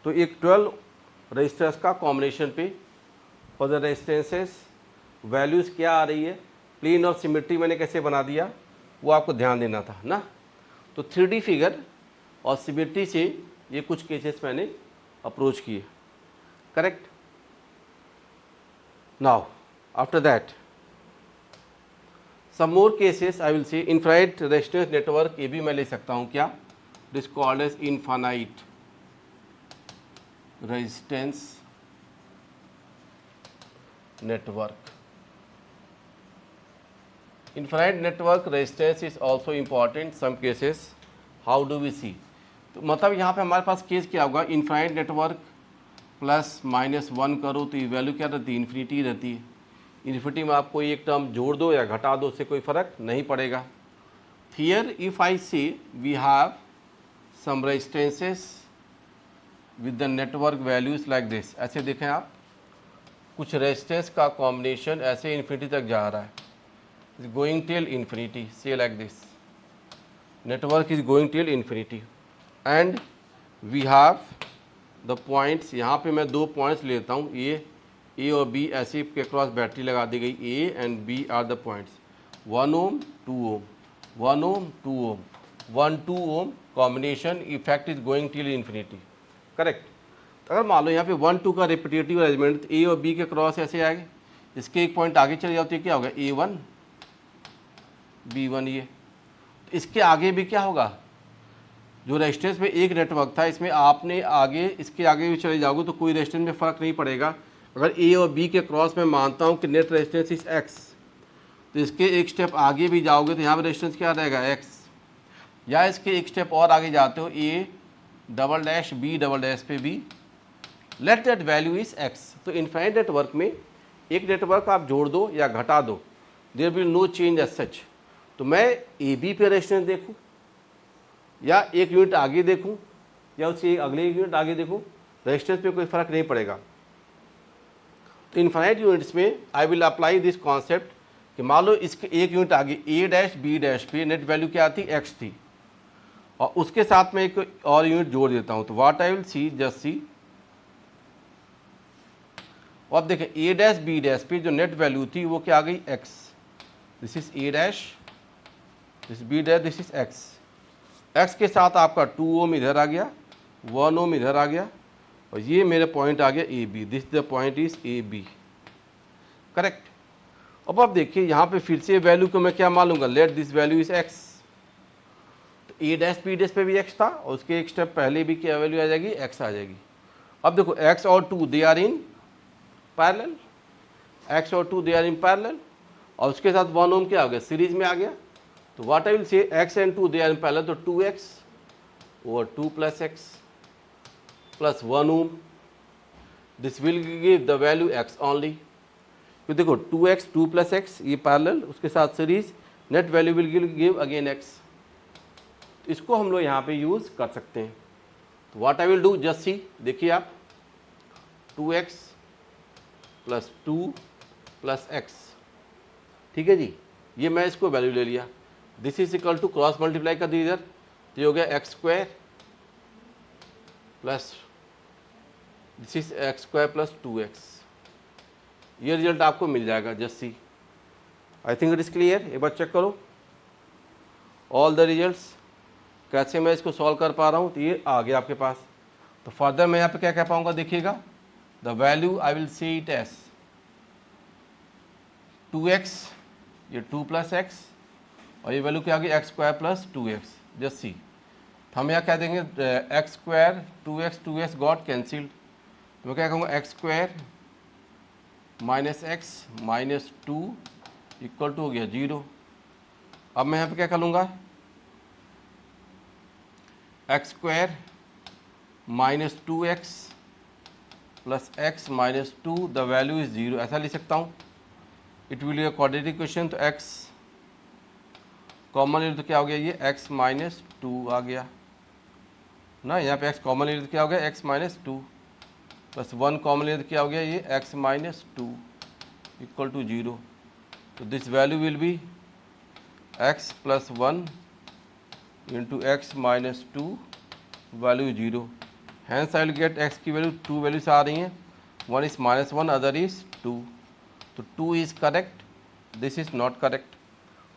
तो एक 12 रजिस्टर्स का कॉम्बिनेशन पे फॉर द रेजिस्टेंसेस वैल्यूज़ क्या आ रही है, प्लेन ऑफ सिमेट्री मैंने कैसे बना दिया वो आपको ध्यान देना था ना। तो 3D फिगर और सिमेट्री से ये कुछ केसेस मैंने अप्रोच किए, correct. Now after that some more cases I will say. Infinite resistance network, ये भी मैं ले सकता हूँ क्या, this called as infinite resistance network. Infinite network resistance is also important some cases. How do we see? तो मतलब यहाँ पे हमारे पास केस क्या होगा, इनफाइनाइट नेटवर्क प्लस माइनस 1 करो तो ये वैल्यू क्या रहती है, इन्फिनिटी रहती है। इन्फिनिटी में आप कोई एक टर्म जोड़ दो या घटा दो, उससे कोई फ़र्क नहीं पड़ेगा। Here if I say we have some resistances with the network values like this, ऐसे देखें आप कुछ रेजिस्टेंस का कॉम्बिनेशन ऐसे इन्फिनिटी तक जा रहा है, is going till infinity, say like this, network is going till infinity and we have the points, यहाँ पे मैं 2 पॉइंट्स लेता हूँ, ए और बी, ऐसे के क्रॉस बैटरी लगा दी गई, A and B are the points, 1 ohm 2 ohm 1 ohm 2 ohm 1 2 ohm combination effect is going till infinity, correct. अगर मान लो यहाँ पे 1 2 का रिपीटेटिव अरेंजमेंट, ए और बी के क्रॉस ऐसे आएंगे, इसके एक पॉइंट आगे चले जाते, क्या होगा, A1 B1, ये तो इसके आगे भी क्या होगा, जो रेजिस्टेंस में एक नेटवर्क था इसमें आपने आगे, इसके आगे भी चले जाओगे तो कोई रेजिस्टेंस में फ़र्क नहीं पड़ेगा। अगर ए और बी के क्रॉस में मानता हूँ कि नेट रेजिस्टेंस इस एक्स, तो इसके एक स्टेप आगे भी जाओगे तो यहाँ पर रेजिस्टेंस क्या रहेगा, एक्स, या इसके एक स्टेप और आगे जाते हो, A double dash B double dash पे B, let that value is X. तो इनफाइनाइट नेटवर्क में एक नेटवर्क आप जोड़ दो या घटा दो, there will no change as such. तो मैं ए बी पे रेजिस्टेंस देखूँ या एक यूनिट आगे देखूं या उससे अगले एक यूनिट आगे देखूं, रेजिस्टेंस पे कोई फर्क नहीं पड़ेगा। तो इनफाइनाइट यूनिट्स में I will apply this concept कि मान लो इसके एक यूनिट आगे ए डैश बी डैश पे नेट वैल्यू क्या थी, एक्स थी, और उसके साथ में एक और यूनिट जोड़ देता हूं, तो what I will see, just see, और अब देखें ए डैश बी डैश पे जो नेट वैल्यू थी वो क्या आ गई, X, this is A dash, this B dash, this is X. X के साथ आपका 2 ओम इधर आ गया, 1 ओम इधर आ गया, और ये मेरे पॉइंट आ गया A B, this the point is A B, correct. अब आप देखिए यहाँ पे फिर से वैल्यू को मैं क्या मान लूँगा, let this value is X, तो ए डैश बी डैश पे भी एक्स था और उसके एक स्टेप पहले भी क्या वैल्यू आ जाएगी, एक्स आ जाएगी। अब देखो एक्स और 2 they are in parallel, X और 2 दे आर इन पैरेलल, और उसके साथ 1 ओम क्या आ गया, सीरीज में आ गया। तो what I will say, X and 2 they are in parallel, तो 2x over 2 plus X plus 1 ohm, this will give the value x only. तो देखो 2x 2 प्लस एक्स ये पैरेलल, उसके साथ series, net value will give again x। तो इसको हम लोग यहाँ पे यूज़ कर सकते हैं। तो what I will do, just see, देखिए आप, 2x प्लस 2 प्लस एक्स, ठीक है जी, ये मैं इसको वैल्यू ले लिया, this is equal to cross multiply कर दीजिए इधर, तो ये हो गया X square plus this is X square plus 2x, ये रिजल्ट आपको मिल जाएगा, just see. I think it is clear. एक बार चेक करो ऑल द रिजल्ट्स, कैसे मैं इसको सॉल्व कर पा रहा हूँ। तो ये आ गया आपके पास। तो फर्दर मैं यहाँ पे क्या कह पाऊँगा, देखिएगा, the value I will see it S 2x, ये 2 प्लस एक्स, और ये वैल्यू क्या आ गई, x square plus 2x, just see. तो हम यहाँ क्या देंगे, x square 2x got cancelled, तो मैं क्या कहूँगा, X square minus X minus 2 equal to हो गया 0। अब मैं यहाँ पे क्या कर लूँगा, x square minus 2x plus x minus 2, the value is 0, ऐसा लिख सकता हूँ। It will be a quadratic equation, तो x कॉमन ले तो क्या हो गया, ये x माइनस 2 आ गया ना, यहाँ पे x कॉमन ले तो क्या हो गया, x माइनस 2 प्लस 1 कॉमन ले तो क्या हो गया, ये x माइनस 2 इक्वल टू 0। तो this value will be x plus 1 into X minus 2, value 0। Hence I will get x की वैल्यू, 2 वैल्यूज आ रही हैं, 1 इज माइनस 1, अदर इज 2, तो 2 is correct, this is not correct.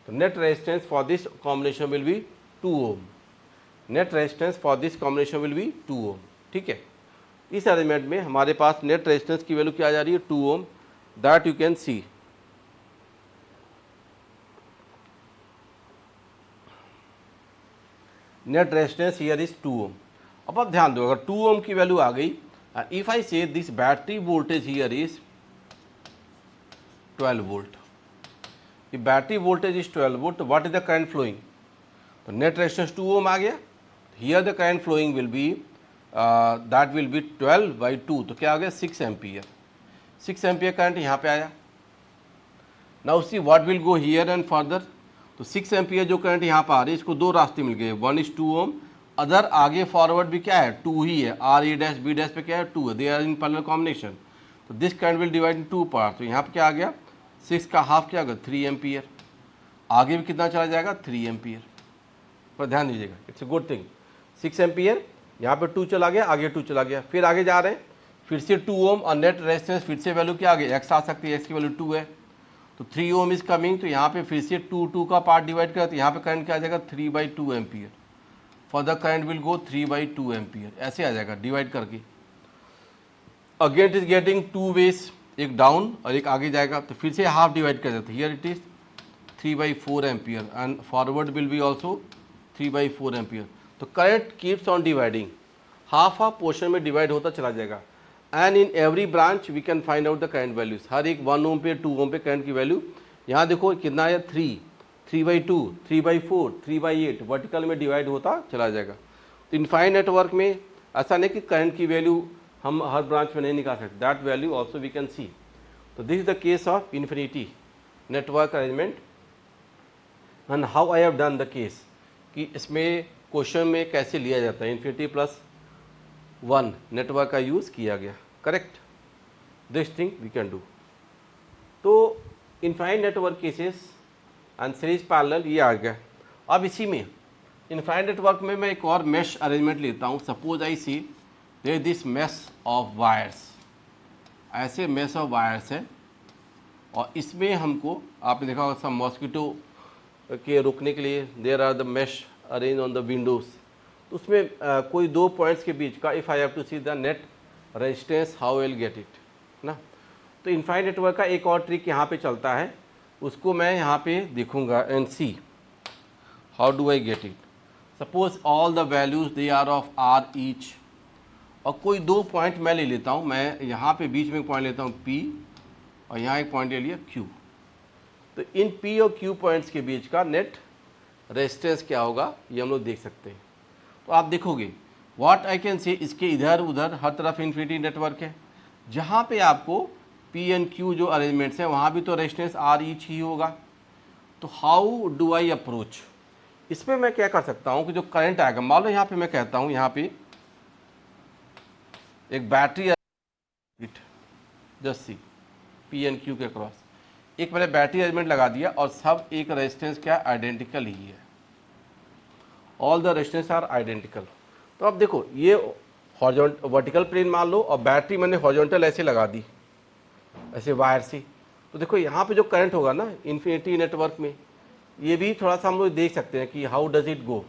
तो net resistance for this combination will be 2 ohm, net resistance for this combination will be 2 ohm, ठीक है। इस arrangement में हमारे पास नेट रेजिस्टेंस की वैल्यू क्या आ जा रही है, 2 ohm, that you can see. Net resistance here is 2 ohm. अब आप ध्यान दो, अगर 2 ओम की वैल्यू आ गई, इफ आई से this battery voltage here is 12 volt, if battery voltage is 12 volt, what is the current flowing? तो net resistance 2 ohm आ गया, here the current flowing will be that will be 12 by 2, तो क्या आ गया, 6 ampere, 6 ampere current यहाँ पे आया। Now see what will go here and further, तो 6 ampere जो करंट यहाँ पर आ रही है, इसको दो रास्ते मिल गए, 1 is 2 ओम, अदर आगे फॉरवर्ड भी क्या है, 2 ही है, आर ए डैश बी डैश पे क्या है, 2 है, they are in parallel combination, तो this current will divide in 2 part. तो यहाँ पे क्या आ गया, 6 का हाफ क्या होगा, 3 एम्पियर, आगे भी कितना चला जाएगा 3 एम्पियर, पर ध्यान दीजिएगा, it's a good thing. 6 ampere, यहाँ पे 2 चला गया, आगे 2 चला गया, फिर आगे जा रहे हैं, फिर से 2 ओम और नेट रेजिस्टेंस फिर से वैल्यू क्या आ गई, एक्स आ सकती है, एक्स की वैल्यू 2 है, तो 3 ओम इज कमिंग, तो यहाँ पे फिर से 2 का पार्ट डिवाइड करें तो यहाँ पे करंट क्या आ जाएगा 3/2 ampere, further current will go 3/2 ampere, ऐसे आ जाएगा डिवाइड करके। Again it is getting 2 ways, एक डाउन और एक आगे जाएगा, तो फिर से हाफ डिवाइड कर देते, here it is 3/4 ampere and forward will be also 3/4 ampere. तो current keeps on dividing, half half portion में डिवाइड होता चला जाएगा, and in every branch we can find out the current values. हर एक 1 ओम पे 2 ओम पे करंट की वैल्यू, यहाँ देखो कितना है 3, 3/2, 3/4, 3/8 वर्टिकल में डिवाइड होता चला जाएगा। तो इनफाइनाइट नेटवर्क में ऐसा नहीं कि करंट की वैल्यू हम हर ब्रांच में नहीं निकाल सकते, that value also we can see. तो this is the case of infinity network arrangement and how I have done the case, कि इसमें क्वेश्चन में कैसे लिया जाता है इन्फिनिटी प्लस 1 नेटवर्क का यूज़ किया गया, correct, this thing we can do. तो infinite network cases and series parallel ये आ गया। अब इसी में इनफाइनाइट नेटवर्क में मैं एक और मेश अरेंजमेंट लेता हूँ। Suppose I see there this mesh of wires, ऐसे मेश ऑफ वायर्स है, और इसमें हमको आपने देखा होगा सब मॉस्किटो के रोकने के लिए there are the mesh arrange on the windows, तो उसमें कोई 2 पॉइंट्स के बीच का if I have to see the net resistance how will get it ना। तो इनफाइनाइट नेटवर्क का एक और ट्रिक यहाँ पे चलता है, उसको मैं यहाँ पे देखूँगा and see how do I get it. Suppose all the values they are of R each, और कोई 2 पॉइंट मैं ले लेता हूँ, मैं यहाँ पे बीच में एक पॉइंट लेता हूँ P और यहाँ एक पॉइंट ले लिया Q। तो इन P और Q पॉइंट्स के बीच का नेट रेजिस्टेंस क्या होगा ये हम लोग देख सकते हैं। तो आप देखोगे व्हाट आई कैन से, इसके इधर उधर हर तरफ इन्फिनिटी नेटवर्क है, जहाँ पे आपको P एंड Q जो अरेंजमेंट्स हैं वहाँ भी तो रेजिस्टेंस R ईच ही होगा। तो हाउ डू आई अप्रोच, इसमें मैं क्या कर सकता हूँ कि जो करंट आएगा, मान लो यहाँ पे मैं कहता हूँ यहाँ पे एक battery just see P and Q के क्रॉस एक मैंने बैटरी अरेंजमेंट लगा दिया और सब एक रेजिस्टेंस क्या आइडेंटिकल ही है, all the resistance R identical. तो अब देखो ये हॉरिजॉन्टल वर्टिकल प्लेन मान लो और बैटरी मैंने हॉरिजॉन्टल ऐसे लगा दी, ऐसे वायर से, तो देखो यहाँ पे जो करंट होगा ना इन्फिनिटी नेटवर्क में, ये भी थोड़ा सा हम लोग देख सकते हैं कि हाउ डज इट गो।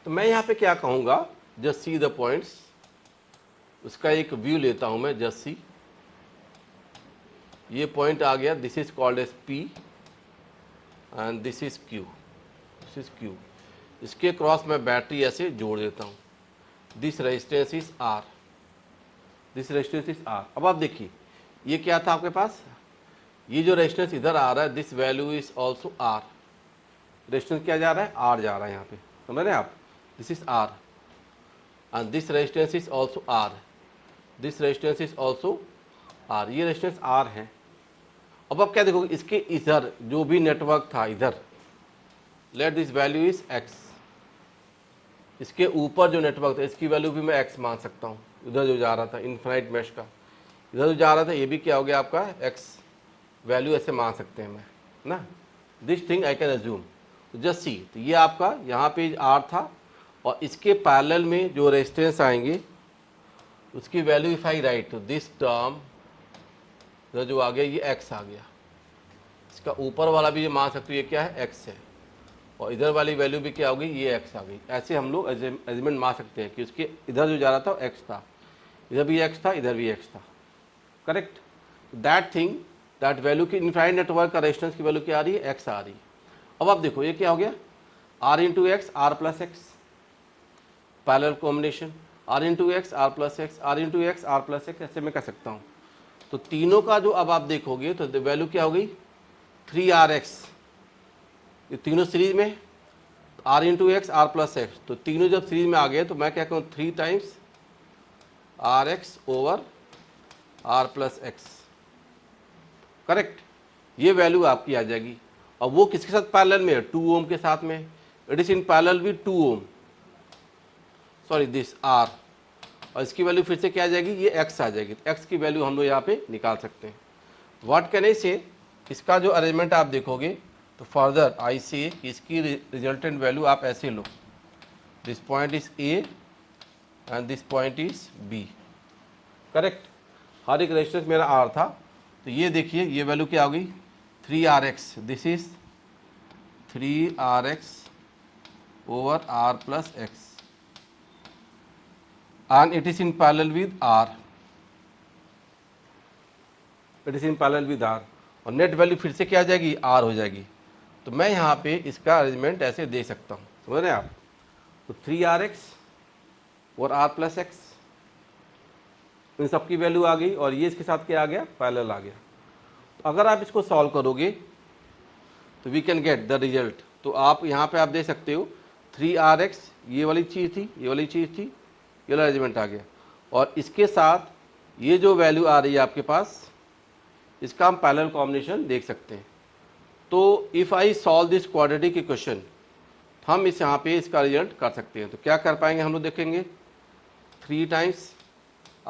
तो मैं यहाँ पे क्या कहूँगा, जस्ट सी द पॉइंट्स, उसका एक व्यू लेता हूँ मैं, जस्ट सी, ये पॉइंट आ गया, this is called as P and this is Q, this is Q। इसके क्रॉस मैं बैटरी ऐसे जोड़ देता हूँ, this resistance is R, this resistance is R। अब आप देखिए ये क्या था आपके पास, ये जो रेजिस्टेंस इधर आ रहा है this value is also R, resistance क्या जा रहा है R जा रहा है यहाँ पे, समझ रहे हैं आप, this is R and this resistance is also R, this resistance is also R, ये रेजिस्टेंस R है। अब आप क्या देखोगे, इसके इधर जो भी नेटवर्क था इधर, let this value is X, इसके ऊपर जो नेटवर्क था इसकी वैल्यू भी मैं X मान सकता हूँ, इधर जो जा रहा था इनफाइनाइट मैश का, इधर जो जा रहा था ये भी क्या हो गया आपका X वैल्यू, ऐसे मान सकते हैं मैं ना, this thing I can assume. तो जस्ट सी, तो ये आपका यहाँ पे R था और इसके पैरेलल में जो रेजिस्टेंस आएंगे उसकी वैल्यू इफ आई राइट, तो दिस टर्म इधर जो आ गया ये X आ गया, इसका ऊपर वाला भी ये मान सकते हो ये क्या है X है, और इधर वाली वैल्यू भी क्या होगी ये X आ गई। ऐसे हम लोग एजमेंट मान सकते हैं कि उसके इधर जो जा रहा था X था, इधर भी X था, इधर भी X था, correct. That thing that value की इनफाइनाइट नेटवर्क का रेजिस्टेंस की वैल्यू क्या आ रही है X आ रही है। अब आप देखो ये क्या हो गया R into x R plus x, parallel combination R into x R plus x, R into x R plus x, ऐसे मैं कह सकता हूँ। तो तीनों का जो अब आप देखोगे तो वैल्यू क्या हो गई 3RX, ये तीनों सीरीज में R into x R plus x, तो तीनों जब सीरीज में आ गए तो मैं क्या कहूँ 3 times RX over R plus x, correct. ये वैल्यू आपकी आ जाएगी। और वो किसके साथ पैरेलल में है 2 ओम के साथ में, it is in parallel with 2 ohm, sorry this R, और इसकी वैल्यू फिर से क्या आ जाएगी ये X आ जाएगी। X की वैल्यू हम लोग यहाँ पे निकाल सकते हैं। व्हाट कैन आई से इसका जो अरेंजमेंट आप देखोगे तो फर्दर आई से इसकी रिजल्टेंट वैल्यू आप ऐसे लो, this point is A and this point is B, correct. हर एक रेजिस्टेंस मेरा आर था, तो ये देखिए ये वैल्यू क्या होगी 3RX, this is 3RX over R plus X and it is in parallel with R, it is in parallel with R, और नेट वैल्यू फिर से क्या आ जाएगी R हो जाएगी। तो मैं यहाँ पे इसका अरेंजमेंट ऐसे दे सकता हूँ, समझ रहे हैं आप। तो 3RX और R plus X, इन सब की वैल्यू आ गई और ये इसके साथ क्या आ गया पैरेलल आ गया। तो अगर आप इसको सॉल्व करोगे तो we can get the result. तो आप यहाँ पे आप दे सकते हो 3RX, ये वाली चीज़ थी, ये वाली चीज़ थी, ये वाला अरेंजमेंट आ गया, और इसके साथ ये जो वैल्यू आ रही है आपके पास, इसका हम पैरेलल कॉम्बिनेशन देख सकते हैं। तो if I solve this quadratic equation, हम इस यहाँ पे इसका रिजल्ट कर सकते हैं। तो क्या कर पाएंगे हम लोग देखेंगे, 3 times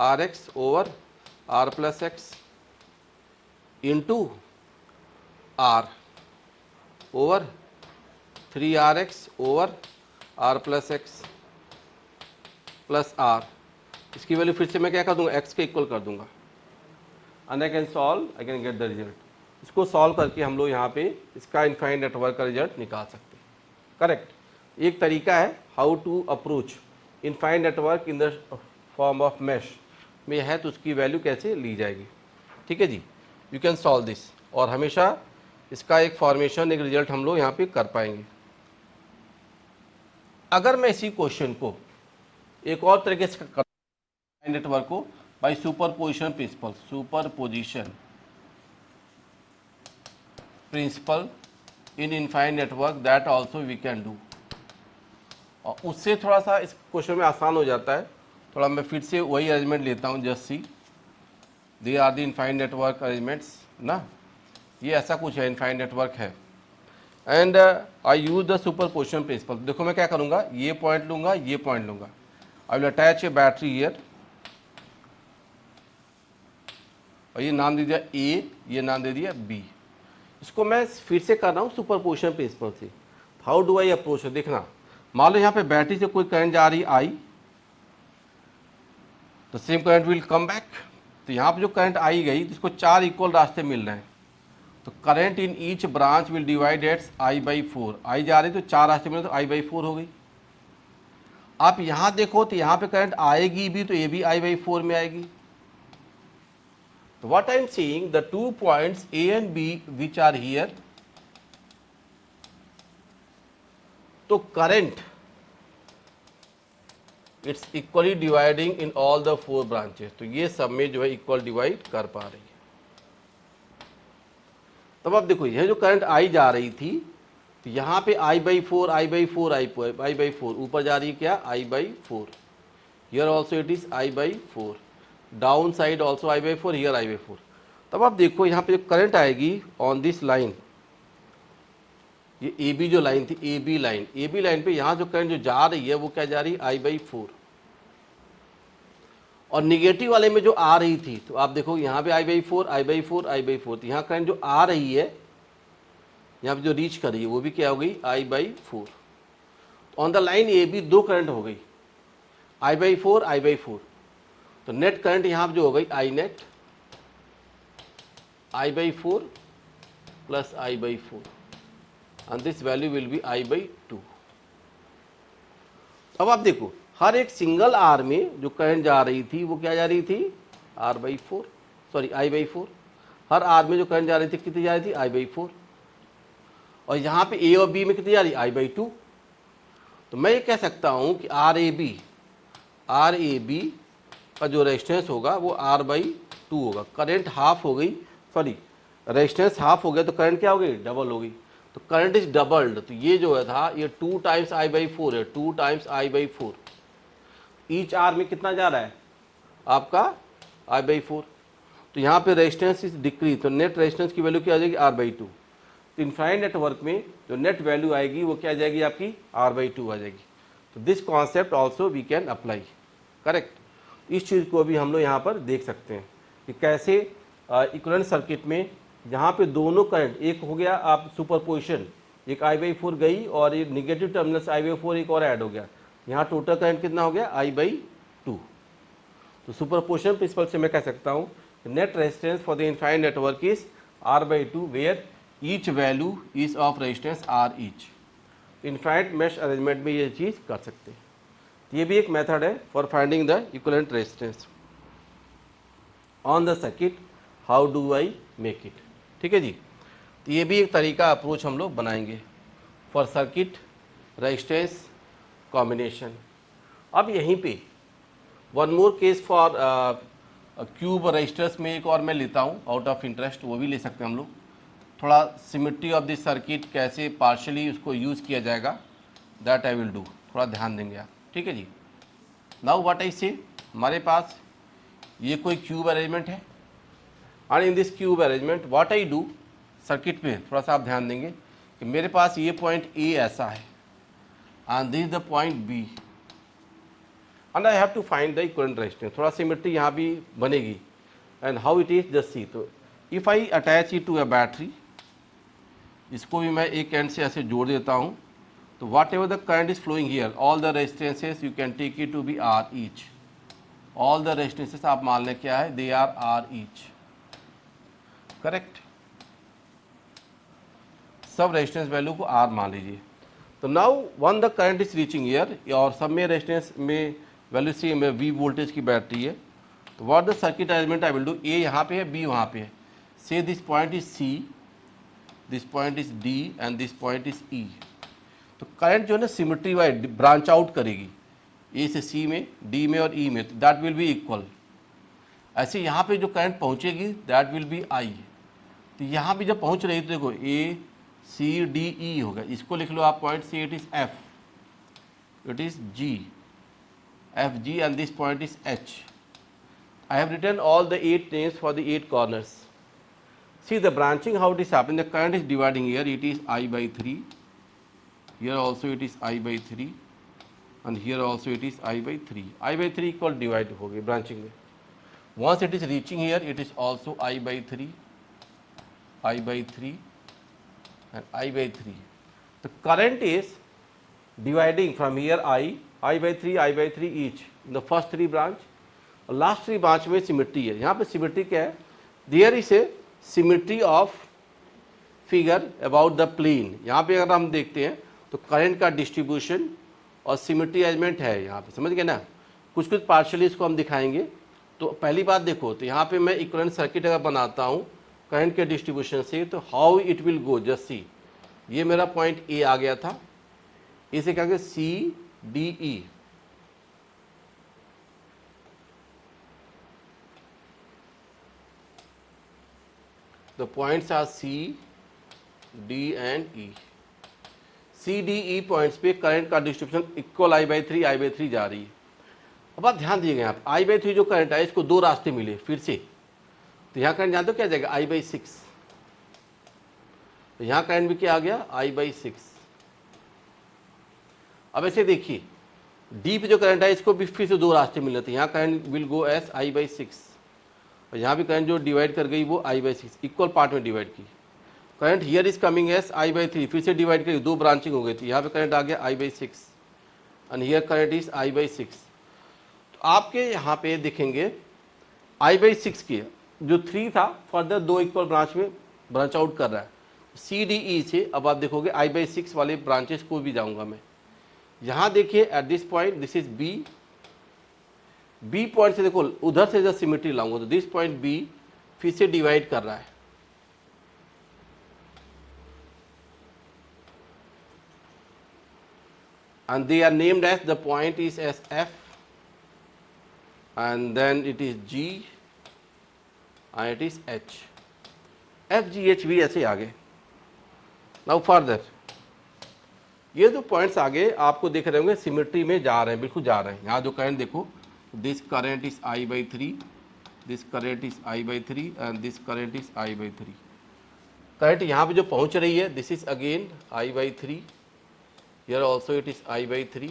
RX over R plus x into R over 3RX over R plus X plus R, इसकी वैल्यू फिर से मैं क्या कर दूंगा x के इक्वल कर दूंगा, and I can solve, I can get the result. इसको सॉल्व करके हम लोग यहाँ पे इसका इनफाइनाइट नेटवर्क का रिजल्ट निकाल सकते हैं, करेक्ट। एक तरीका है how to approach infinite network in the form of mesh में है, तो उसकी वैल्यू कैसे ली जाएगी, ठीक है जी। यू कैन सॉल्व दिस, और हमेशा इसका एक फॉर्मेशन, एक रिजल्ट हम लोग यहाँ पे कर पाएंगे। अगर मैं इसी क्वेश्चन को एक और तरीके से कर नेटवर्क को by superposition principle, superposition principle in infinite network, that also we can do, और उससे थोड़ा सा इस क्वेश्चन में आसान हो जाता है। थोड़ा मैं फिर से वही अरेंजमेंट लेता हूँ, just see they are the infinite network arrangements ना, ये ऐसा कुछ है, इनफाइनाइट नेटवर्क है, and I use the superposition principle. देखो मैं क्या करूँगा, ये पॉइंट लूँगा, ये पॉइंट लूँगा, I will attach A battery here, और ये नाम दे दिया ए, ये नाम दे दिया बी। इसको मैं फिर से कर रहा हूँ सुपरपोजिशन प्रिंसिपल से। हाउ डू आई अप्रोच, देखना, मान लो यहाँ पे बैटरी से कोई करंट जा रही है आई, तो same current will come back. तो यहाँ पे जो करंट आई गई, जिसको 4 इक्वल रास्ते मिल रहे हैं, तो current in each branch will divide its I/4, I जा रही तो 4 रास्ते मिले तो I/4 हो गई। आप यहाँ देखो तो यहाँ पे करंट आएगी भी, तो ये भी I/4 में आएगी। तो what I am seeing, the 2 points A and B which are here, तो current it's equally dividing in all the 4 branches, तो ये सब में जो है इक्वल डिवाइड कर पा रही है। तब आप देखो यह जो करंट आई जा रही थी, तो यहाँ पे I/4 I/4 ऊपर जा रही है क्या I/4, here also it is I/4, down side also I/4, here I/4। तब आप देखो यहाँ पे जो करंट आएगी ऑन दिस लाइन, ये AB जो लाइन थी, AB लाइन पे यहाँ जो करंट जो जा रही है वो क्या जा रही है I/4, और निगेटिव वाले में जो आ रही थी, तो आप देखो यहाँ पे I/4, तो यहाँ करंट जो आ रही है, यहाँ पे जो रीच कर रही है वो भी क्या हो गई I/4। On the line AB 2 current हो गई I/4, तो नेट करंट यहाँ पे जो हो गई I net I/4 plus I/4, and this value will be I/2। अब आप देखो हर एक सिंगल आर में जो करंट जा रही थी वो क्या जा रही थी I/4, हर आर में जो करंट जा रही थी कितनी जा रही थी I/4, और यहाँ पे ए और बी में कितनी जा रही I/2। तो मैं ये कह सकता हूँ कि RAB का जो रेजिस्टेंस होगा वो R/2 होगा। करंट हाफ हो गई, सॉरी रेजिस्टेंस हाफ हो गया, तो करंट क्या हो गई डबल हो गई, तो करंट इज डबल्ड। तो ये जो है था ये 2 टाइम्स I/4 है, 2 टाइम्स I/4। ईच आर में कितना जा रहा है आपका I/4, तो यहाँ पे रेजिस्टेंस इज डिक्रीज, तो नेट रेजिस्टेंस की वैल्यू क्या आ जाएगी R/2। तो इनफाइनाइट नेटवर्क में जो नेट वैल्यू आएगी वो क्या आ जाएगी आपकी R/2 आ जाएगी। तो this concept also we can apply, correct. इस चीज़ को भी हम लोग यहाँ पर देख सकते हैं कि कैसे इक्विवेलेंट सर्किट में जहाँ पे दोनों करंट, एक हो गया आप सुपरपोजिशन, एक I/4 गई और एक निगेटिव टर्मिनल से I/4 एक और ऐड हो गया, यहाँ टोटल करंट कितना हो गया I/2। तो सुपरपोजिशन प्रिंसिपल से मैं कह सकता हूँ net resistance for the infinite network is R/2 where each value is of resistance R each. Infinite mesh arrangement में ये चीज़ कर सकते हैं। ये भी एक मेथड है for finding the equivalent resistance on the circuit. How do I make it, ठीक है जी। तो ये भी एक तरीका अप्रोच हम लोग बनाएंगे फॉर सर्किट रेजिस्टेंस कॉम्बिनेशन। अब यहीं पे one more case for cube resistors में एक और मैं लेता हूँ आउट ऑफ इंटरेस्ट, वो भी ले सकते हैं हम लोग। थोड़ा सिमिट्री ऑफ दिस सर्किट कैसे पार्शली उसको यूज़ किया जाएगा, दैट आई विल डू, थोड़ा ध्यान देंगे आप, ठीक है जी। नाउ व्हाट आई से, हमारे पास ये कोई क्यूब अरेंजमेंट है and in this cube arrangement what I do, circuit में थोड़ा सा आप ध्यान देंगे कि मेरे पास ये पॉइंट ए ऐसा है and this the point B and I have to find the equivalent resistance. थोड़ा सिमिट्री यहाँ भी बनेगी and how it is just see. तो if I attach it to a battery, इसको भी मैं एक एंड से ऐसे जोड़ देता हूँ, तो whatever the current is flowing here all the resistances you can take it to be R each. All the resistances आप मान लें क्या है, they are R each, correct. सब रेजिस्टेंस वैल्यू को आर मान लीजिए। तो now when the current is reaching here, और सब में रेजिस्टेंस में वैल्यू सेम है, वी वोल्टेज की बैटरी है। तो what the circuit arrangement I will do, A यहाँ पे है, बी वहाँ पे है। Say this point is C, this point is D and this point is E. तो करंट जो है ना सिमिट्री वाइज ब्रांच आउट करेगी, ए से सी में, डी में और ई में, तो दैट विल बी इक्वल। ऐसे यहाँ पे जो करंट पहुँचेगी दैट विल बी आई। तो यहाँ भी जब पहुँच रही है तो देखो ए सी डी ई होगा, इसको लिख लो आप पॉइंट से, it is F, it is G, F G and this point is H. I have written all the 8 names for the 8 corners. See the branching, how it is happening. The current is dividing here, it is I/3. Here also it is I/3, and here also it is I/3. I/3 equal divide हो गई branching में. Once it is reaching here, it is also I/3, I/3, and I/3. The current is dividing from here I/3, I/3 each in the first 3 branch. और last 3 branch में symmetry है। यहाँ पे symmetry क्या है, there is a symmetry of figure about the plane. यहाँ पे अगर हम देखते हैं तो करंट का डिस्ट्रीब्यूशन और सिमिट्री अरेंजमेंट है यहाँ पे, समझ गए ना। कुछ कुछ पार्शियली इसको हम दिखाएंगे। तो पहली बात देखो, तो यहाँ पे मैं इक्विवेलेंट सर्किट अगर बनाता हूँ करंट के डिस्ट्रीब्यूशन से, तो how it will go, just see. ये मेरा पॉइंट ए आ गया था, इसे क्या C D E, the points are C, D and E. C, D, E points पे करंट का डिस्ट्रीब्यूशन इक्वल I/3 जा रही है। अब आप ध्यान दिएगा, यहाँ I/3 जो करंट है इसको 2 रास्ते मिले फिर से। तो यहाँ करंट जानते हो क्या जाएगा, I/6। तो यहाँ करंट भी क्या आ गया, I/6। अब ऐसे देखिए D पे जो करंट है इसको भी फिर से 2 रास्ते मिले थे। यहाँ current will go S I/6, और यहाँ भी करंट जो डिवाइड कर गई वो I/6, इक्वल पार्ट में डिवाइड की। Current here is coming S I/3, फिर से डिवाइड करी, 2 ब्रांचिंग हो गई थी। यहाँ पे करंट आ गया I/6 and here current is I/6। तो आपके यहाँ पे देखेंगे I/6 के जो 3 था फर्दर 2 इक्वल ब्रांच में ब्रांच आउट कर रहा है सी डी ई से। अब आप देखोगे I/6 वाले ब्रांचेस को भी जाऊँगा मैं। यहाँ देखिए at this point this is B, B point से देखो उधर से जब सिमिट्री लाऊंगा तो दिस पॉइंट बी फिर से डिवाइड कर रहा है। And they are named as, the point is S F and then it is G and it is H, F G H भी ऐसे आगे। नाउ फर्दर ये जो पॉइंट्स आगे आपको देख रहे होंगे सिमिट्री में जा रहे हैं, बिल्कुल जा रहे हैं। यहाँ जो करंट देखो, this current is I/3, this current is I/3 and this current is I/3। Current यहाँ पे जो पहुँच रही है this is again I/3, here also it is I/3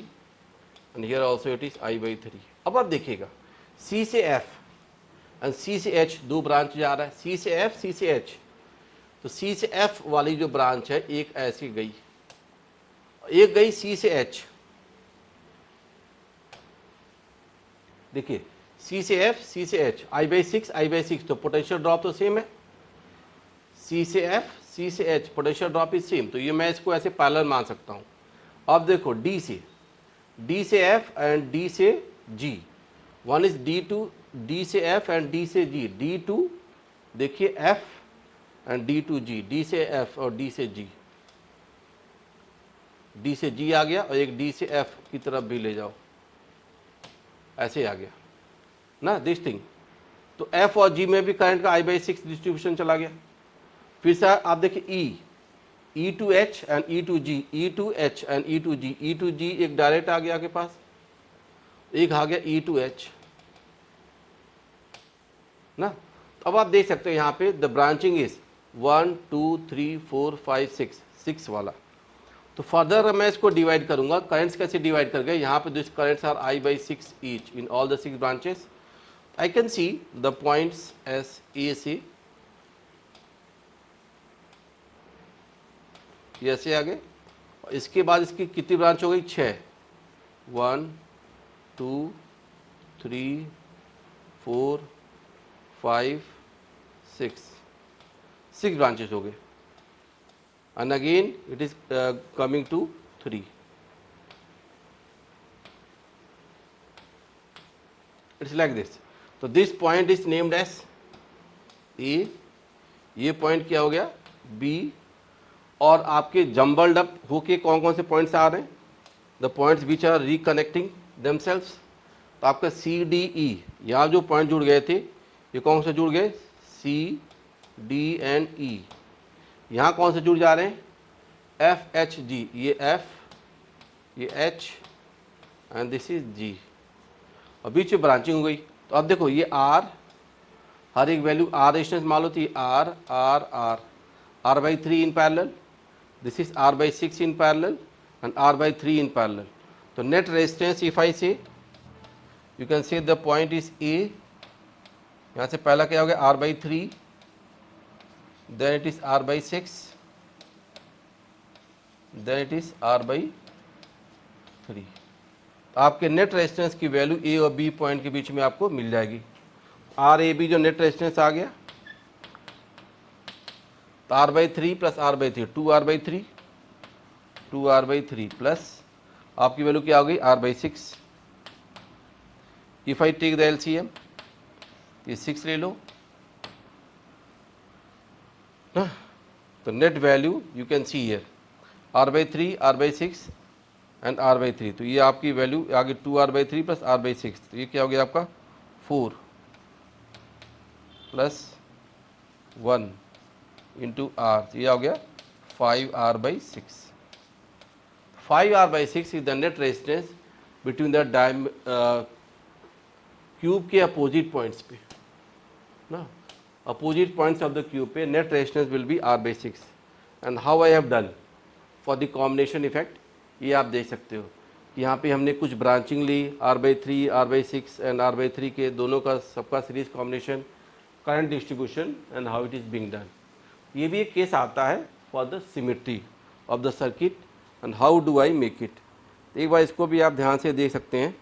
and here also it is I/3। अब आप देखिएगा C से F and C से H 2 ब्रांच जा रहा है, C से F, C से H। तो सी से एफ वाली जो ब्रांच है एक ऐसी गई, एक गई सी से एच। देखिए सी से एफ, सी से एच, I/6 I/6, तो पोटेंशियल ड्रॉप तो सेम है। सी से एफ, सी से H, potential drop is same, तो ये मैं इसको ऐसे पैरेलल मान सकता हूँ। अब देखो डी से एफ एंड डी से जी, वन इज डी से एफ एंड डी से जी, डी टू देखिए F and D to G, D से एफ और डी से जी, डी से जी आ गया, और एक डी से एफ की तरफ भी ले जाओ, ऐसे आ गया ना दिस थिंग। तो एफ और जी में भी करंट का I/6 डिस्ट्रीब्यूशन चला गया। फिर से आप देखिए E to H and E to G, E to H and E to G, E to G एक डायरेक्ट आ गया आपके पास, एक आ गया ई टू एच ना। तो अब आप देख सकते हो यहाँ पे द ब्रांचिंग इज 1 2 3 4 5 6 वाला। तो फर्दर मैं इसको डिवाइड करूंगा, करंट्स कैसे डिवाइड कर गए, यहाँ पे this currents are I/6 each in all the 6 branches. I can see the points S A से ये ऐसे आ गए, और इसके बाद इसकी कितनी ब्रांच हो गई, 6, 1 2 3 4 5 6 ब्रांचेस हो गए, and again it is coming to 3. It's like this. So this point is named as A, ये पॉइंट क्या हो गया B, और आपके जम्बल्ड अप होके कौन कौन से पॉइंट्स आ रहे हैं, the points which are reconnecting themselves. तो आपका सी डी ई, यहाँ जो पॉइंट जुड़ गए थे ये कौन से जुड़ गए, सी डी एंड ई। यहाँ कौन से जुड़ जा रहे हैं, एफ एच जी, ये एफ, ये एच एंड दिस इज जी, और बीच में ब्रांचिंग हो गई। तो अब देखो ये आर, हर एक वैल्यू आर रेजिस्टेंस मान लो थी, R R R, R/3 in parallel, this is R/6 in parallel and R/3 in parallel. So net resistance if I say, you can say the point is A, यहाँ से पहला क्या हो गया R/3, then it is R/6, then it is R/3। तो आपके net resistance की value ए और बी पॉइंट के बीच में आपको मिल जाएगी। RAB जो नेट रेजिस्टेंस आ गया, तो R/3 plus R/3, 2R/3, 2R/3 plus आपकी वैल्यू क्या हो गई, R/6। If I take the LCM, ये 6 ले लो ना, तो net value you can see here R/3, R/6 and R/3। तो ये आपकी वैल्यू आगे 2R/3 प्लस R/6, तो ये क्या हो गया आपका 4 प्लस 1 इंटू आर, ये हो गया 5R/6। 5R/6 is the net resistance between the cube के अपोजिट पॉइंट्स पे ना, opposite points of the cube पे net resistance will be R/6। And how I have done for the combination effect, ये आप देख सकते हो कि यहाँ पे हमने कुछ branching Lee, R/3, R/6 and R/3 के दोनों का सबका series combination, current distribution and how it is being done. ये भी एक केस आता है for the symmetry of the circuit and how do I make it. एक बार इसको भी आप ध्यान से देख सकते हैं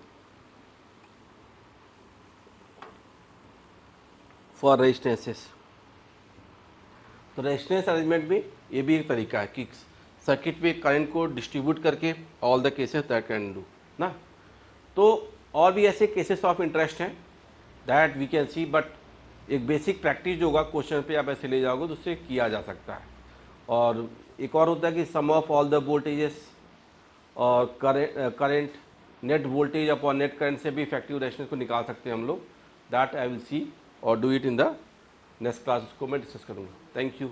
फॉर रेजिस्टेंसेस। तो रेजिस्टेंस अरेंजमेंट में ये भी एक तरीका है कि सर्किट में करंट को डिस्ट्रीब्यूट करके all the cases that can do ना। तो और भी ऐसे केसेस ऑफ इंटरेस्ट हैं that we can see, but एक बेसिक प्रैक्टिस जो होगा क्वेश्चन पे आप ऐसे ले जाओगे तो उससे किया जा सकता है। और एक और होता है कि सम ऑफ ऑल द वोल्टेजेस और current net voltage upon net current से भी इफेक्टिव रेजिस्टेंस को निकाल सकते हैं हम लोग। दैट आई विल सी और do it in the next class, उसको मैं डिस्कस करूँगा। Thank you.